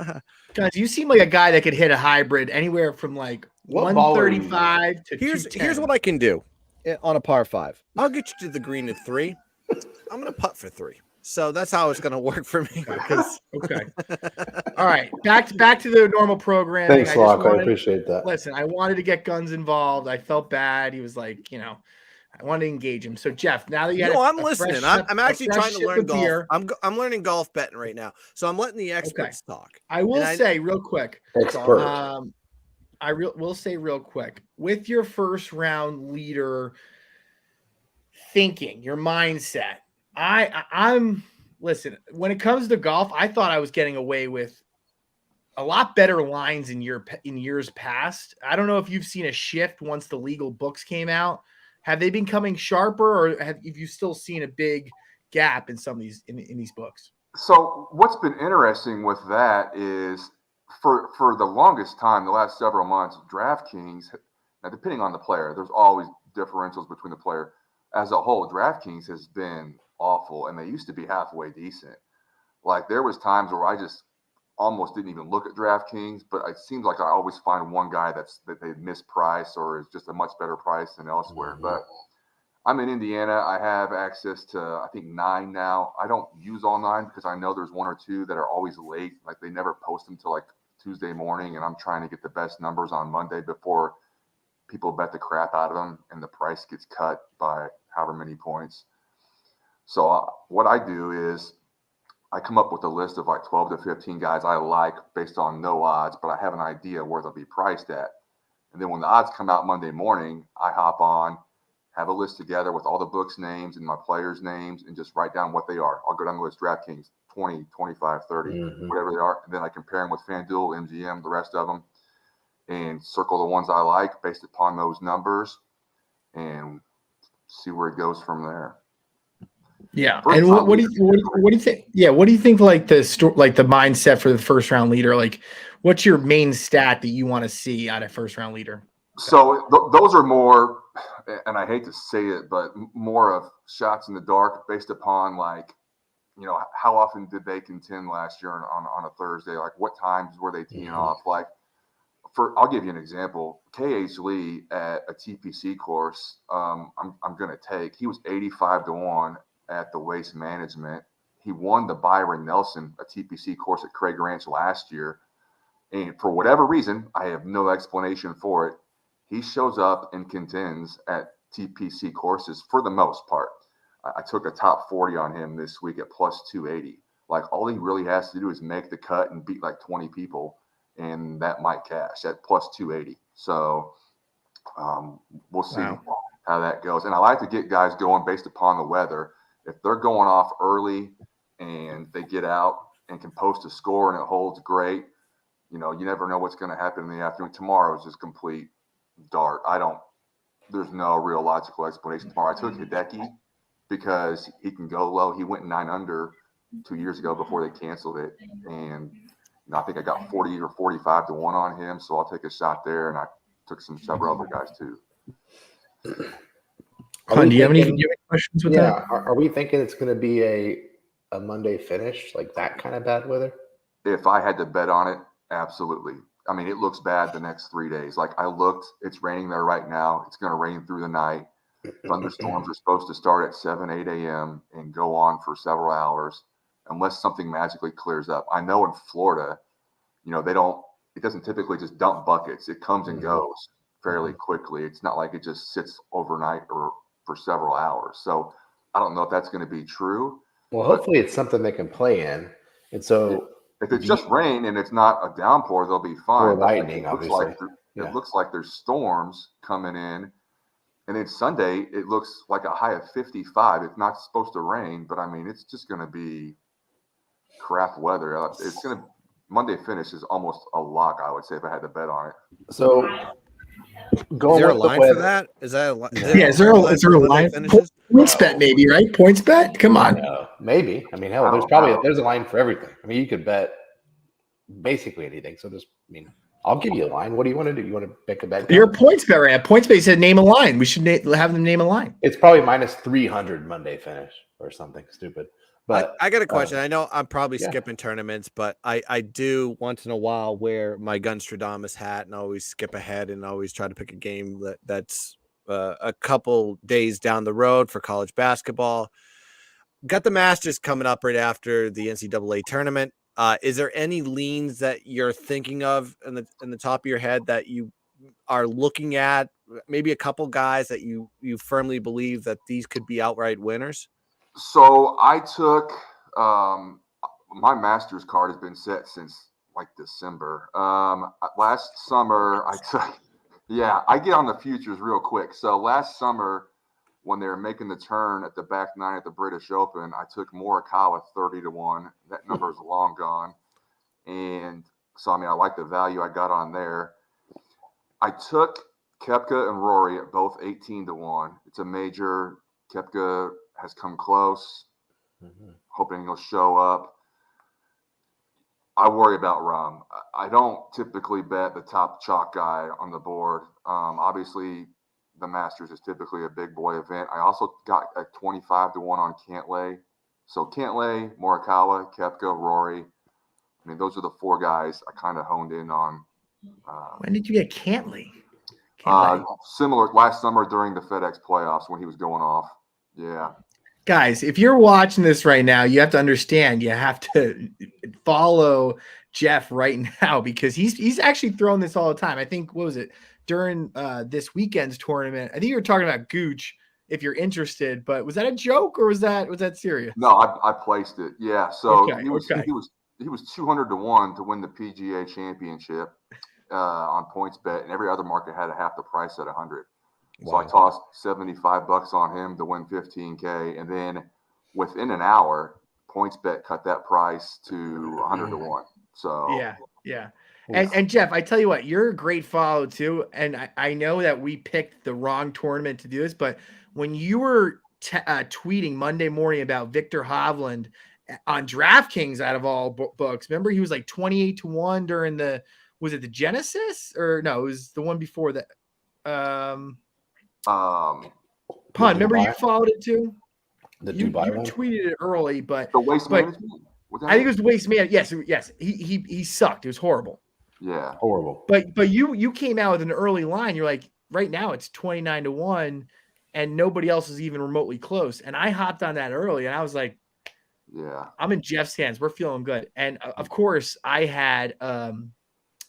Guys, you seem like a guy that could hit a hybrid anywhere from like What ball are you 135 to Here's 210. what I can do on a par 5. I'll get you to the green at 3. I'm gonna putt for 3. So that's how it's gonna work for me. Okay. All right. Back to the normal program. Thanks, Locke. I appreciate that. Listen, I wanted to get Guns involved. I felt bad. He was like, I wanted to engage him. So Jeff, now that you had I'm listening. I'm actually trying to learn golf. Beer, I'm learning golf betting right now. So I'm letting the experts talk. I will say real quick. Expert. Will say real quick, with your first round leader thinking, your mindset. I'm listen, when it comes to golf, I thought I was getting away with a lot better lines in years past. I don't know if you've seen a shift once the legal books came out. Have they been coming sharper, or have you still seen a big gap in some of these in these books? So what's been interesting with that is for the longest time, the last several months, DraftKings, now depending on the player, there's always differentials between the player. As a whole, DraftKings has been awful, and they used to be halfway decent. Like there was times where I just almost didn't even look at DraftKings, but it seems like I always find one guy that they mispriced or is just a much better price than elsewhere. Mm-hmm. But I'm in Indiana. I have access to, I think, 9 now. I don't use all 9 because I know there's 1 or 2 that are always late. Like they never post them till like Tuesday morning, and I'm trying to get the best numbers on Monday before people bet the crap out of them and the price gets cut by however many points. So what I do is I come up with a list of like 12 to 15 guys I like based on no odds, but I have an idea where they'll be priced at. And then when the odds come out Monday morning, I hop on, have a list together with all the books' names and my players' names, and just write down what they are. I'll go down the list, DraftKings, 20, 25, 30, whatever they are. And then I compare them with FanDuel, MGM, the rest of them, and circle the ones I like based upon those numbers and see where it goes from there. Yeah, and what do you think? Yeah, what do you think? Like the mindset for the first round leader. Like, what's your main stat that you want to see out of first round leader? So those are more, and I hate to say it, but more of shots in the dark based upon like, how often did they contend last year on a Thursday? Like what times were they teeing off? Like I'll give you an example. K.H. Lee at a TPC course, I'm going to take. He was 85-1 at the Waste Management. He won the Byron Nelson, a TPC course at Craig Ranch last year. And for whatever reason, I have no explanation for it, he shows up and contends at TPC courses for the most part. I took a top 40 on him this week at plus 280. Like all he really has to do is make the cut and beat like 20 people, and that might cash at plus 280. So we'll see how that goes. And I like to get guys going based upon the weather. If they're going off early and they get out and can post a score and it holds great, you never know what's going to happen in the afternoon. Tomorrow is just complete dart. There's no real logical explanation tomorrow. I took Hideki because he can go low. He went 9 under 2 years ago before they canceled it. And I think I got 40 or 45 to 1 on him. So I'll take a shot there. And I took several other guys too. Con, do you have any questions with that? Are we thinking it's going to be a Monday finish, like that kind of bad weather? If I had to bet on it, absolutely. I mean, it looks bad the next 3 days. Like I looked, it's raining there right now. It's going to rain through the night. Thunderstorms are supposed to start at 7, 8 a.m. and go on for several hours unless something magically clears up. I know in Florida, it doesn't typically just dump buckets. It comes and goes fairly quickly. It's not like it just sits overnight or for several hours. So I don't know if that's going to be true. Well, hopefully it's something they can play in. And so if it's just rain and it's not a downpour, they'll be fine. Or lightning, obviously. It looks like there's storms coming in. And then Sunday, it looks like a high of 55. It's not supposed to rain, but I mean, it's just going to be crap weather. Monday finish is almost a lock, I would say, if I had to bet on it. So, is there a line for that? Is that is there a line? Points bet, maybe, right? Points bet? Come on. Maybe. I mean, hell, there's a line for everything. I mean, you could bet basically anything. So I'll give you a line. What do you want to do? You want to pick a bet? You're a points bet, right? Points bet said name a line. We should have them name a line. It's probably minus 300 Monday finish or something stupid. But I got a question. I know I'm probably skipping tournaments, but I do once in a while wear my Gunstradamus hat and always skip ahead and always try to pick a game that's a couple days down the road for college basketball. Got the Masters coming up right after the NCAA tournament. Is there any leans that you're thinking of in the top of your head that you are looking at? Maybe a couple guys that you firmly believe that these could be outright winners? So I took my Masters card has been set since like December. Last summer I took, I get on the futures real quick. So last summer when they were making the turn at the back nine at the British Open, I took Morikawa 30 to 1. That number is long gone. And so, I mean, I like the value I got on there. I took Koepka and Rory at both 18 to 1. It's a major. Koepka has come close, hoping he'll show up. I worry about Rahm. I don't typically bet the top chalk guy on the board. Obviously, the Masters is typically a big boy event. I also got a 25 to 1 on Cantlay. So Cantlay, Morikawa, Koepka, Rory. I mean, those are the 4 guys I kind of honed in on. When did you get Cantlay? Similar last summer during the FedEx playoffs when he was going off. Yeah. Guys, if you're watching this right now, you have to understand you have to follow Jeff right now because he's actually throwing this all the time. I think, what was it, during this weekend's tournament? I think you were talking about Gooch if you're interested, but was that a joke or was that serious? No, I placed it. Yeah. So he was 200 to 1 to win the PGA championship on points bet, and every other market had a half the price at 100. So I tossed $75 on him to win $15K, and then within an hour, PointsBet cut that price to 100 to 1. So yeah. And Jeff, I tell you what, you're a great follow too. And I know that we picked the wrong tournament to do this, but when you were tweeting Monday morning about Victor Hovland on DraftKings out of all books, remember he was like 28 to 1 during was it the Genesis or no? It was the one before that. Remember you followed it too? You tweeted it early, but the waste management. I think it was the waste management. Yes. He sucked. It was horrible. Yeah, horrible. But you came out with an early line. You're like, right now it's 29 to 1, and nobody else is even remotely close. And I hopped on that early, and I was like, yeah, I'm in Jeff's hands. We're feeling good. And of course, I had a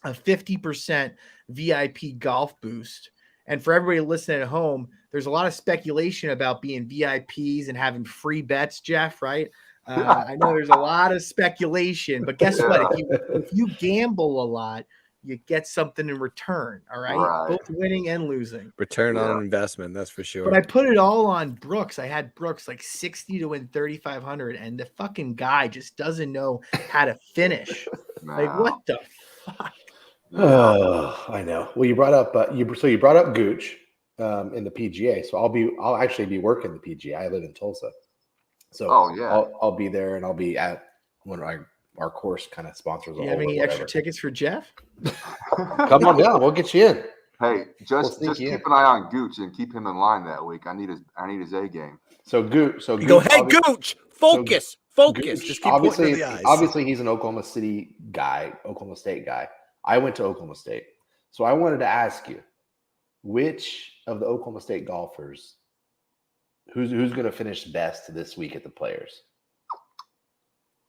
50% VIP golf boost. And for everybody listening at home, there's a lot of speculation about being VIPs and having free bets, Jeff, right? I know there's a lot of speculation, but guess what? If you gamble a lot, you get something in return. All right. Both winning and losing. Return on investment, that's for sure. But I put it all on Brooks. I had Brooks like 60 to win 3,500, and the fucking guy just doesn't know how to finish. Like, what the fuck? Oh, I know. Well, you brought up you brought up Gooch in the PGA. So I'll actually be working the PGA. I live in Tulsa. So I'll be there, and I'll be at one of our course kind of sponsors. Do you have any extra tickets for Jeff? Come on down. We'll get you in. Hey, just keep an eye on Gooch and keep him in line that week. I need his A game. So Gooch. You go, hey Gooch, focus. Gooch, just keep pointing to the eyes. Obviously, he's an Oklahoma State guy. I went to Oklahoma State, so I wanted to ask you, which of the Oklahoma State golfers, who's going to finish best this week at the Players?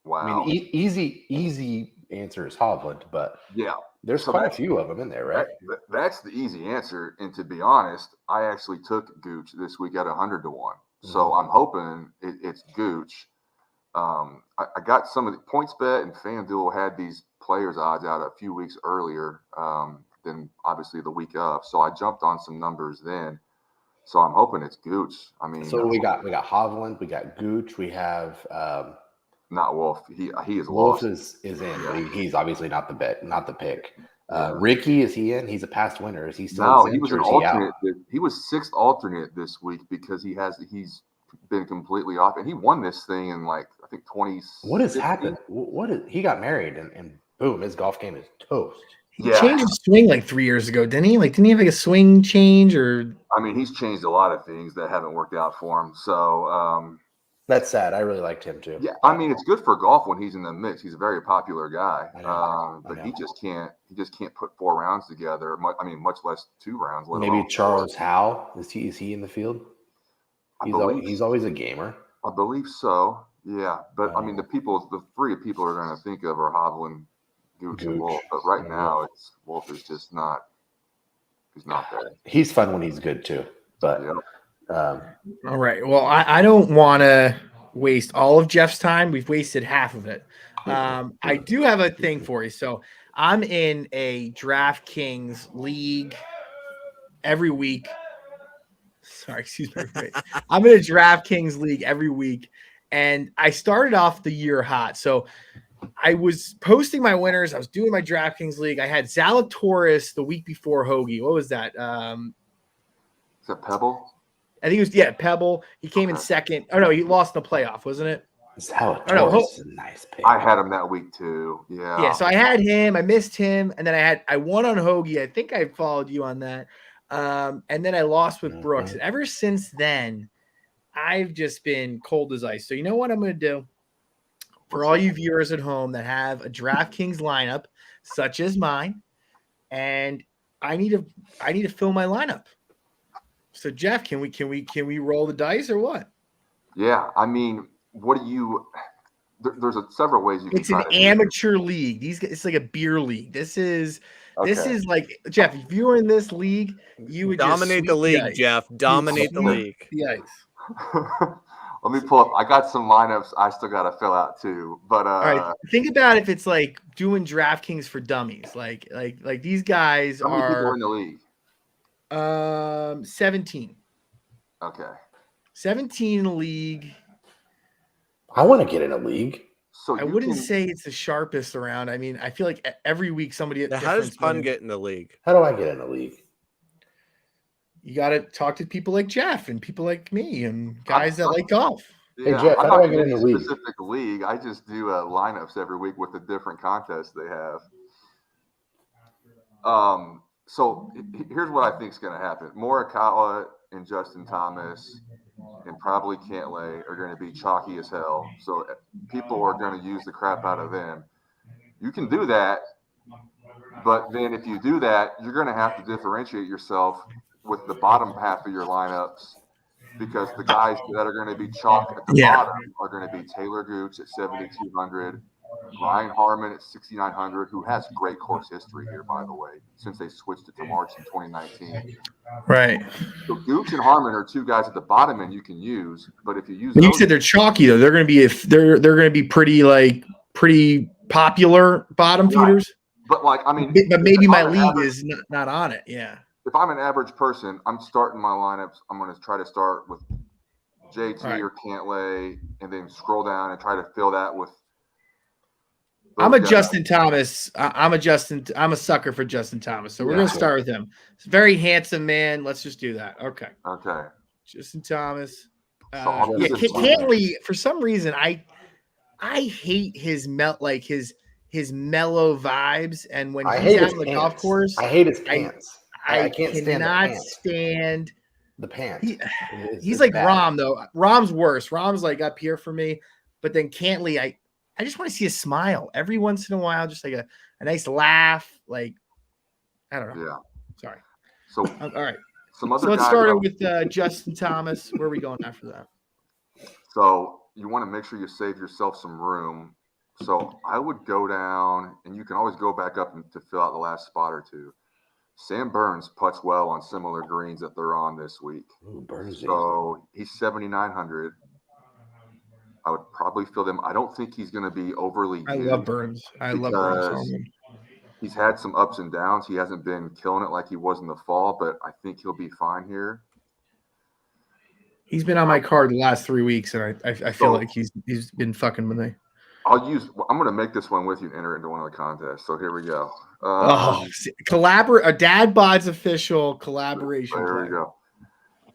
Wow. I mean, easy answer is Hovland, but yeah, there's quite a few of them in there, right? That's the easy answer. And to be honest, I actually took Gooch this week at 100 to 1. So I'm hoping it's Gooch. I got some of the PointsBet and FanDuel had these Players odds out a few weeks earlier than obviously the week of. So I jumped on some numbers then. So I'm hoping it's Gooch. I mean, so we got Hovland, we got Gooch, we have not Wolf. He is Wolf lost. is in. Yeah. He's obviously not the pick. Ricky, is he in? He's a past winner. Is he still? No, he was an alternate. He was sixth alternate this week because he's been completely off, and he won this thing in like I think 20. What has happened? He got married and boom, his golf game is toast. He changed his swing like 3 years ago, didn't he? Like, didn't he have like a swing change or? I mean, he's changed a lot of things that haven't worked out for him. So that's sad. I really liked him too. Yeah, I mean, it's good for golf when he's in the mix. He's a very popular guy, but he just can't put 4 rounds together. Much less 2 rounds. Maybe Charles Howell is he in the field? He's always a gamer. I believe so. Yeah, but I mean, the 3 people are going to think of are Hovland, Gooch, and Wolf. But right now, Wolf is just not. He's not there. He's fun when he's good too, but. Yeah. All right. Well, I don't want to waste all of Jeff's time. We've wasted half of it. I do have a thing for you. So I'm in a DraftKings league every week. Sorry, excuse me. I'm in a DraftKings league every week, and I started off the year hot. So I was posting my winners. I was doing my DraftKings league. I had Zalatoris the week before Hoagie. What was that? Is that Pebble? I think it was, Pebble. He came in second. Oh, no, he lost in the playoff, wasn't it? Zalatoris is a nice pick. I had him that week too. Yeah. Yeah, so I had him. I missed him. And then I won on Hoagie. I think I followed you on that. And then I lost with Brooks. And ever since then, I've just been cold as ice. So you know what I'm going to do? For all you viewers at home that have a DraftKings lineup, such as mine, and I need to fill my lineup. So Jeff, can we roll the dice or what? Yeah, I mean, what do you? There's several ways you can. It's an amateur league. It's like a beer league. This is like Jeff. If you were in this league, you would dominate the league, Jeff. Dominate the league. The ice. Let me pull up. I got some lineups I still got to fill out too. But all right, think about if it's like doing DraftKings for dummies. Like these guys how many people are in the league? 17. Okay. 17 in the league. I want to get in a league. So I wouldn't say it's the sharpest around. I mean, I feel like every week somebody. How does Pun get in the league? How do I get in a league? You got to talk to people like Jeff and people like me and guys that like golf. Yeah, hey Jeff, how do I get in the league? Specific league. I just do lineups every week with the different contests they have. So here's what I think is going to happen. Morikawa and Justin Thomas and probably Cantlay are going to be chalky as hell. So people are going to use the crap out of them. You can do that, but then if you do that, you're going to have to differentiate yourself with the bottom half of your lineups because the guys that are going to be chalk at the bottom are going to be Taylor Gooch at 7,200, Ryan Harmon at 6,900, who has great course history here, by the way, since they switched it to March in 2019. Right. So Gooch and Harmon are two guys at the bottom end you can use, but if you use When you those, said they're chalky though, they're going to be they're going to be pretty popular bottom Right. feeders. but like I mean, But maybe if my I'm an league average- is not on it. Yeah. If I'm an average person, I'm starting my lineups. I'm going to try to start with JT Right. or Cantlay, and then scroll down and try to fill that with. I'm a those guys. Justin Thomas. I'm a sucker for Justin Thomas. So we're going to start with him. He's a very handsome man. Let's just do that. Okay. Okay. Justin Thomas. I'll Yeah, do this one. Cantley, for some reason, I hate his his mellow vibes, and when I he's hate out his on the pants. golf course, I hate his pants. I can't stand the cannot pants. stand. The pants. He's like Rom though. Rom's worse. Rom's like up here for me, but then Cantley, I just want to see a smile every once in a while, just like a nice laugh. Like I don't know. Yeah. Sorry. So All right. some other So let's guys start that- with Justin Thomas. Where are we going after that? So you want to make sure you save yourself some room. So I would go down, and you can always go back up to fill out the last spot or two. Sam Burns putts well on similar greens that they're on this week. Ooh, Burnsy. So he's 7,900. I would probably fill them. I don't think he's going to be overly I used. love Burns. I love Burns. Because he's had some ups and downs. He hasn't been killing it like he was in the fall, but I think he'll be fine here. He's been on my card the last 3 weeks, and I feel So- like he's been fucking with me. I'm going to make this one with you and enter it into one of the contests. So here we go. A Dad Bodds official collaboration. There we play. go.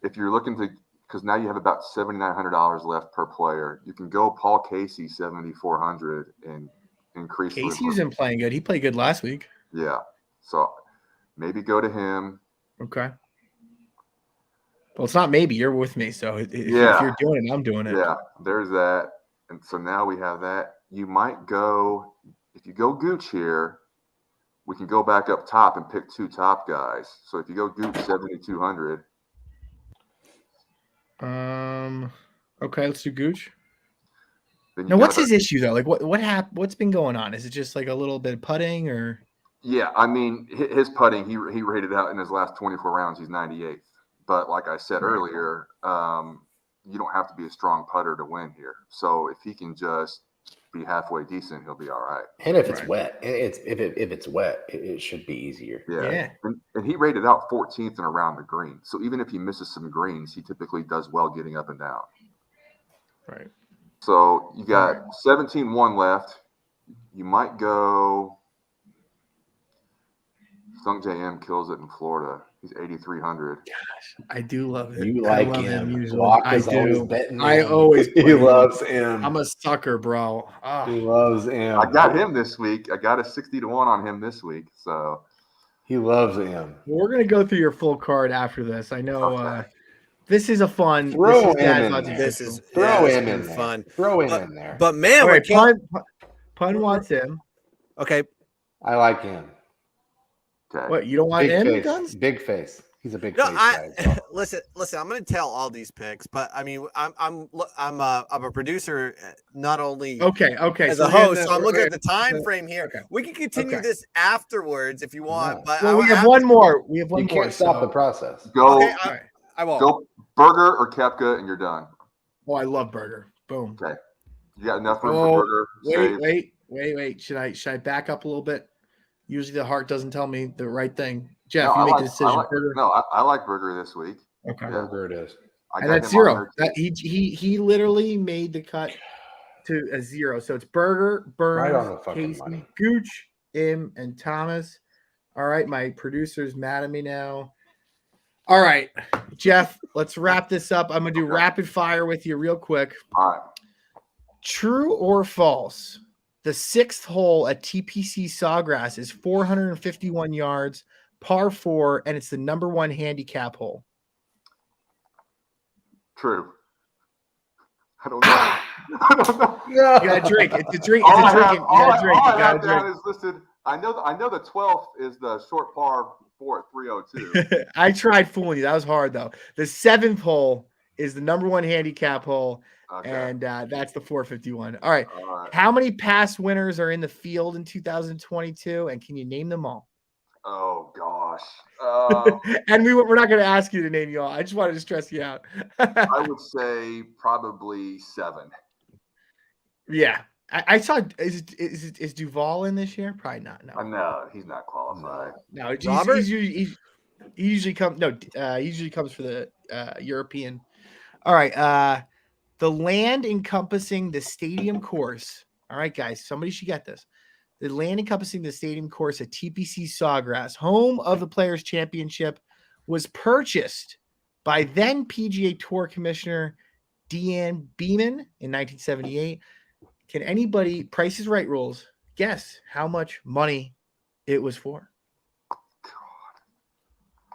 If you're looking to, because now you have about $7,900 left per player, you can go Paul Casey 7,400 and increase. the- Casey's been playing good. He played good last week. Yeah. So maybe go to him. Okay. Well, it's not maybe. You're with me. So if Yeah. you're doing it, I'm doing it. Yeah, there's that. And so now we have that. You might go, if you go Gooch here, we can go back up top and pick two top guys. So if you go Gooch 7,200, Okay, let's do Gooch. then you Now, what's got his issue though? Like, what's been going on? Is it just like a little bit of putting, or? Yeah, I mean, his putting, he rated out in his last 24 rounds, he's 98th. But like I said earlier, you don't have to be a strong putter to win here. So if he can just be halfway decent, he'll be all right. And if it's Right. wet, if it's wet, it should be easier. Yeah. And he rated out 14th and around the green. So even if he misses some greens, he typically does well getting up and down. Right. So you got 17-1 left. You might go. Sung JM kills it in Florida. He's 8,300. I do love it. You I like love him. usually. Walk I is always do. betting I him. always He play him. loves him. I'm a sucker, bro. Ah. He loves him. I got him this week. I got a 60-1 on him this week. So He loves him. We're gonna go through your full card after this. I know Okay. this is a fun. Throw this is him Dad's in Odds there. This official. is Throw this him has in been there. fun. Throw him in there. But man, All we're right, Pun wants him. okay. I like him. okay. What, you don't want Big him, face. Guns? Big face. He's a big No, face guy. as well. listen. I'm going to tell all these picks, but I mean, I'm a producer, not only Okay. as so a we're host. So I'm looking at the time okay. frame here. Okay. We can continue Okay. this afterwards if you want, No. but Well, I we have have one to- more. We have one You more. can't stop so- the process. Go Okay, All right. I won't. go Burger or Koepka, and you're done. Oh, I love Burger. Boom. You got enough room Oh, for Burger. Save. Wait. Should I back up a little bit? Usually the heart doesn't tell me the right thing. Jeff, No, you I make like- the decision. I like- Burger. No, I like Burger this week. Okay. Yeah. Whatever it is. I And got that's him on zero. there, That too. he literally made the cut to a zero. So it's Burger, Burns, Right on the fucking Casey, money. Gooch, Im, and Thomas. All right, my producer's mad at me now. All right, Jeff, let's wrap this up. I'm gonna do Okay. rapid fire with you real quick. All right. True or false? The sixth hole at TPC Sawgrass is 451 yards, par 4, and it's the number 1 handicap hole. True. I don't know. I don't know. You gotta drink. It's a drink. All It's I a drink. have- You all gotta I- drink. all You I gotta have down drink. is listed. I know the 12th is the short par 4 at 302. I tried fooling you. That was hard though. The 7th hole is the number one handicap hole, Okay. and that's the 451. All right. All right. How many past winners are in the field in 2022, and can you name them all? Oh gosh. And we're not going to ask you to name you all. I just wanted to stress you out. I would say probably 7. Yeah. I saw is Duval in this year? Probably not. No. No, he's not qualified. No, Robert? he usually comes. No, he usually comes for the European. All right. The land encompassing the stadium course. All right, guys. Somebody should get this. The land encompassing the stadium course at TPC Sawgrass, home of the Players Championship, was purchased by then PGA Tour Commissioner Deanne Beeman in 1978. Can anybody, Price is Right rules, guess how much money it was for?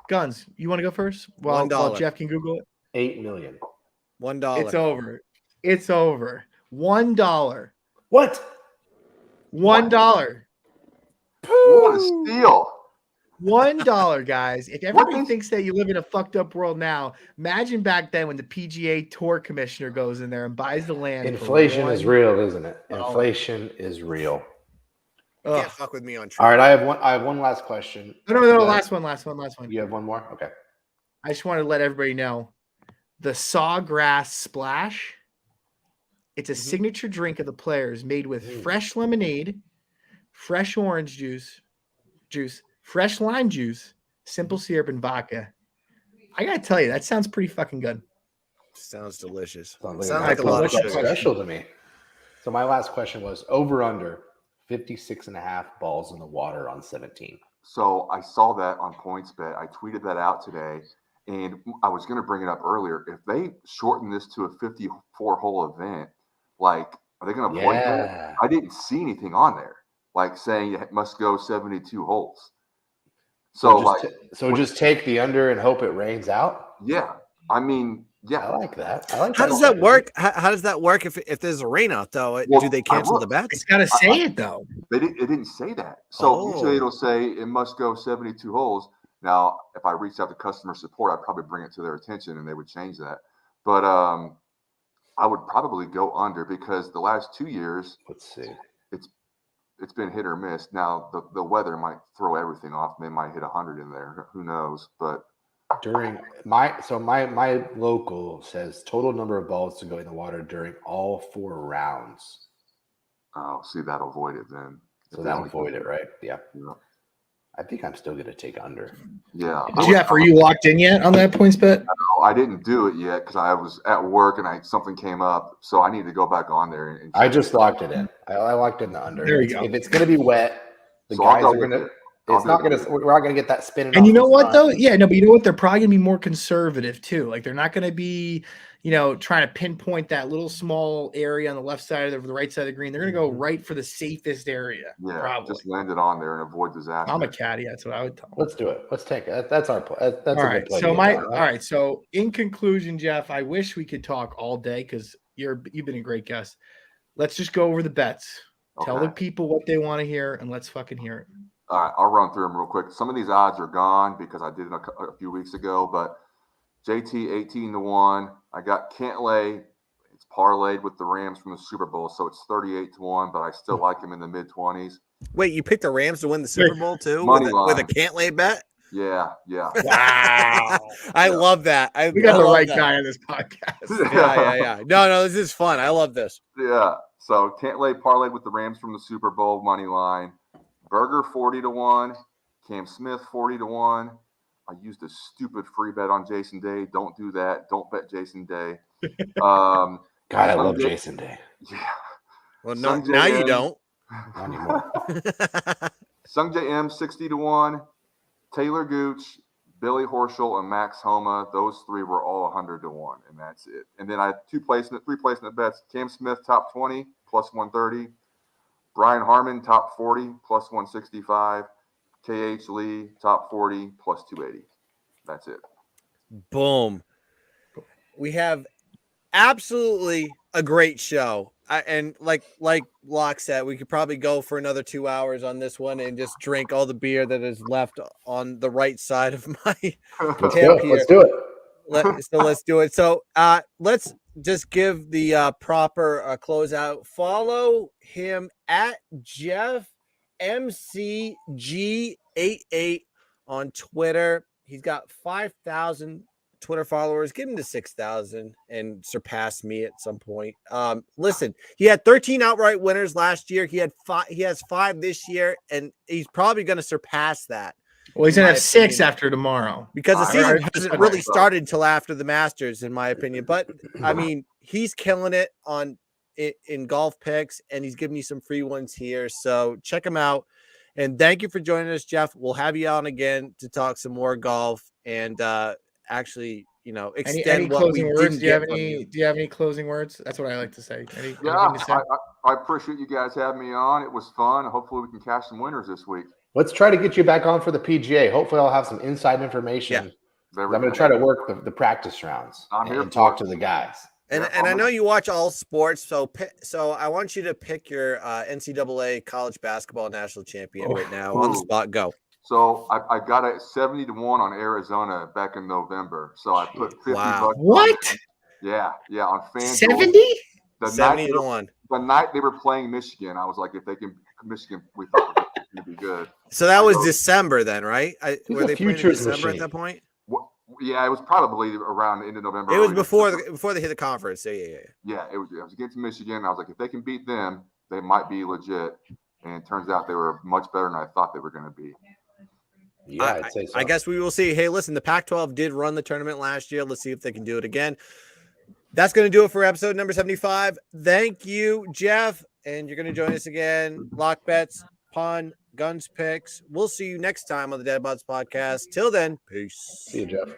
Guns, you want to go first? While $1. Jeff can Google it. 8 million. $1. It's over. It's over. $1. What? $1. What a steal. $1, guys. If everybody What? thinks that you live in a fucked up world now, imagine back then when the PGA Tour Commissioner goes in there and buys the land. Inflation is $1. real, isn't it? Oh. Inflation is real. Can't Ugh. fuck with me on All right, I have one last question. No, You guys- last one. You have one more? Okay. I just want to let everybody know the Sawgrass Splash. It's a signature drink of the Players made with fresh lemonade, fresh orange juice, fresh lime juice, simple syrup, and vodka. I gotta tell you, that sounds pretty fucking good. Sounds delicious. Sounds Sounds like a something lot of sugar. special to me. So my last question was over under 56.5 balls in the water on 17. So I saw that on PointsBet. I tweeted that out today, and I was going to bring it up earlier. If they shorten this to a 54-hole event, like, are they going to point that? Yeah. I didn't see anything on there, like saying it must go 72 holes. So, just take the under and hope it rains out. yeah, I mean, yeah. I like that. I like How that. does that work? How does that work if there's a rain out though? Well, Do they cancel the bets? It's gotta say it though. It didn't say that. So usually Oh. it'll say it must go 72 holes. Now, if I reached out to customer support, I'd probably bring it to their attention and they would change that. But I would probably go under because the last 2 years Let's see. it's been hit or miss. Now the weather might throw everything off. They might hit 100 in there. Who knows? But During my local says total number of balls to go in the water during all 4 rounds. see, that'll avoid it then. So that'll avoid it, right? Yeah. Yeah. I think I'm still gonna take under. Yeah. Jeff, are you locked in yet on that points bet? I didn't do it yet because I was at work and something came up, so I need to go back on there and I just locked it in. I locked in the under. There you go. If it's gonna be wet, the So I'll guys go are with gonna. it. It's not gonna. We're not gonna get that spinning. And you off know the what front. though? Yeah, no, but you know what? They're probably gonna be more conservative too. Like they're not gonna be, trying to pinpoint that little small area on the left side of the right side of the green. They're gonna go right for the safest area. Yeah, probably. just land it on there and avoid disaster. I'm a caddy. That's what I would tell them. Let's do it. Let's take it. That's our play. That's All a right. good play. So to get done, all right. So in conclusion, Jeff, I wish we could talk all day because you've been a great guest. Let's just go over the bets. Tell the Okay. people what they want to hear, and let's fucking hear it. All right, I'll run through them real quick. Some of these odds are gone because I did it a few weeks ago, but JT 18-1. I got Cantlay. It's parlayed with the Rams from the Super Bowl, so it's 38-1, but I still like him in the mid-20s. Wait, you picked the Rams to win the Super Bowl too Money with a line. can't lay bet? Yeah. Wow. I love that. We got the love right that. guy on this podcast. Yeah. No, this is fun. I love this. Yeah. So Cantlay parlayed with the Rams from the Super Bowl money line. Berger 40-1. Cam Smith 40-1. I used a stupid free bet on Jason Day. Don't do that. Don't bet Jason Day. God, I love Sunday- Jason Day. Yeah. Well, Sung now J you M. don't. Not anymore. Sung J M 60-1. Taylor Gooch, Billy Horschel, and Max Homa. Those 3 were all 100-1, and that's it. And then I had 3 placement bets. Cam Smith top 20 plus 130. Brian Harmon top 40 plus 165. KH Lee top 40 plus 280. That's it. Boom. We have absolutely a great show. And like Locke said, we could probably go for another 2 hours on this one and just drink all the beer that is left on the right side of my Let's hip do it. here. Let's do it. let's do it. So let's just give the proper closeout. Follow him at Jeff MCG88 on Twitter. He's got 5,000 Twitter followers. Get him to 6,000 and surpass me at some point. Listen, he had 13 outright winners last year. He has 5 this year, and he's probably going to surpass that. Well, he's gonna have 6 after tomorrow because the season Alright. hasn't really started until after the Masters, in my opinion. But I mean, he's killing it in golf picks, and he's giving you some free ones here. So check him out. And thank you for joining us, Jeff. We'll have you on again to talk some more golf and actually, extend any what we closing words? didn't Do you have get from any? you. Do you have any closing words? That's what I like to say. Anything Yeah, to say? I appreciate you guys having me on. It was fun. Hopefully we can catch some winners this week. Let's try to get you back on for the PGA. Hopefully, I'll have some inside information. There I'm we going go. to try to work the practice rounds I'm here and for talk it. to the guys. And I know you watch all sports, so I want you to pick your NCAA college basketball national champion right now on the spot. Go. So I got a 70-1 on Arizona back in November. So I put 50 Wow. bucks. What? Yeah, on FanDuel. 70? The 70-1. The night they were playing Michigan, I was like, if they can Michigan, we thought it was going to be good. So that was December then, right? Were a they playing in futures December machine. at that point? Yeah, it was probably around the end of November. It was early before December. they hit the conference. Yeah. Yeah, it was against Michigan. I was like, if they can beat them, they might be legit. And it turns out they were much better than I thought they were going to be. Yeah, I'd say so. I guess we will see. Hey, listen, the Pac-12 did run the tournament last year. Let's see if they can do it again. That's going to do it for episode number 75. Thank you, Jeff. And you're going to join us again. Lock bets, pun, guns picks. We'll see you next time on the Dad Bodds podcast. Till then, peace. See you, Jeff.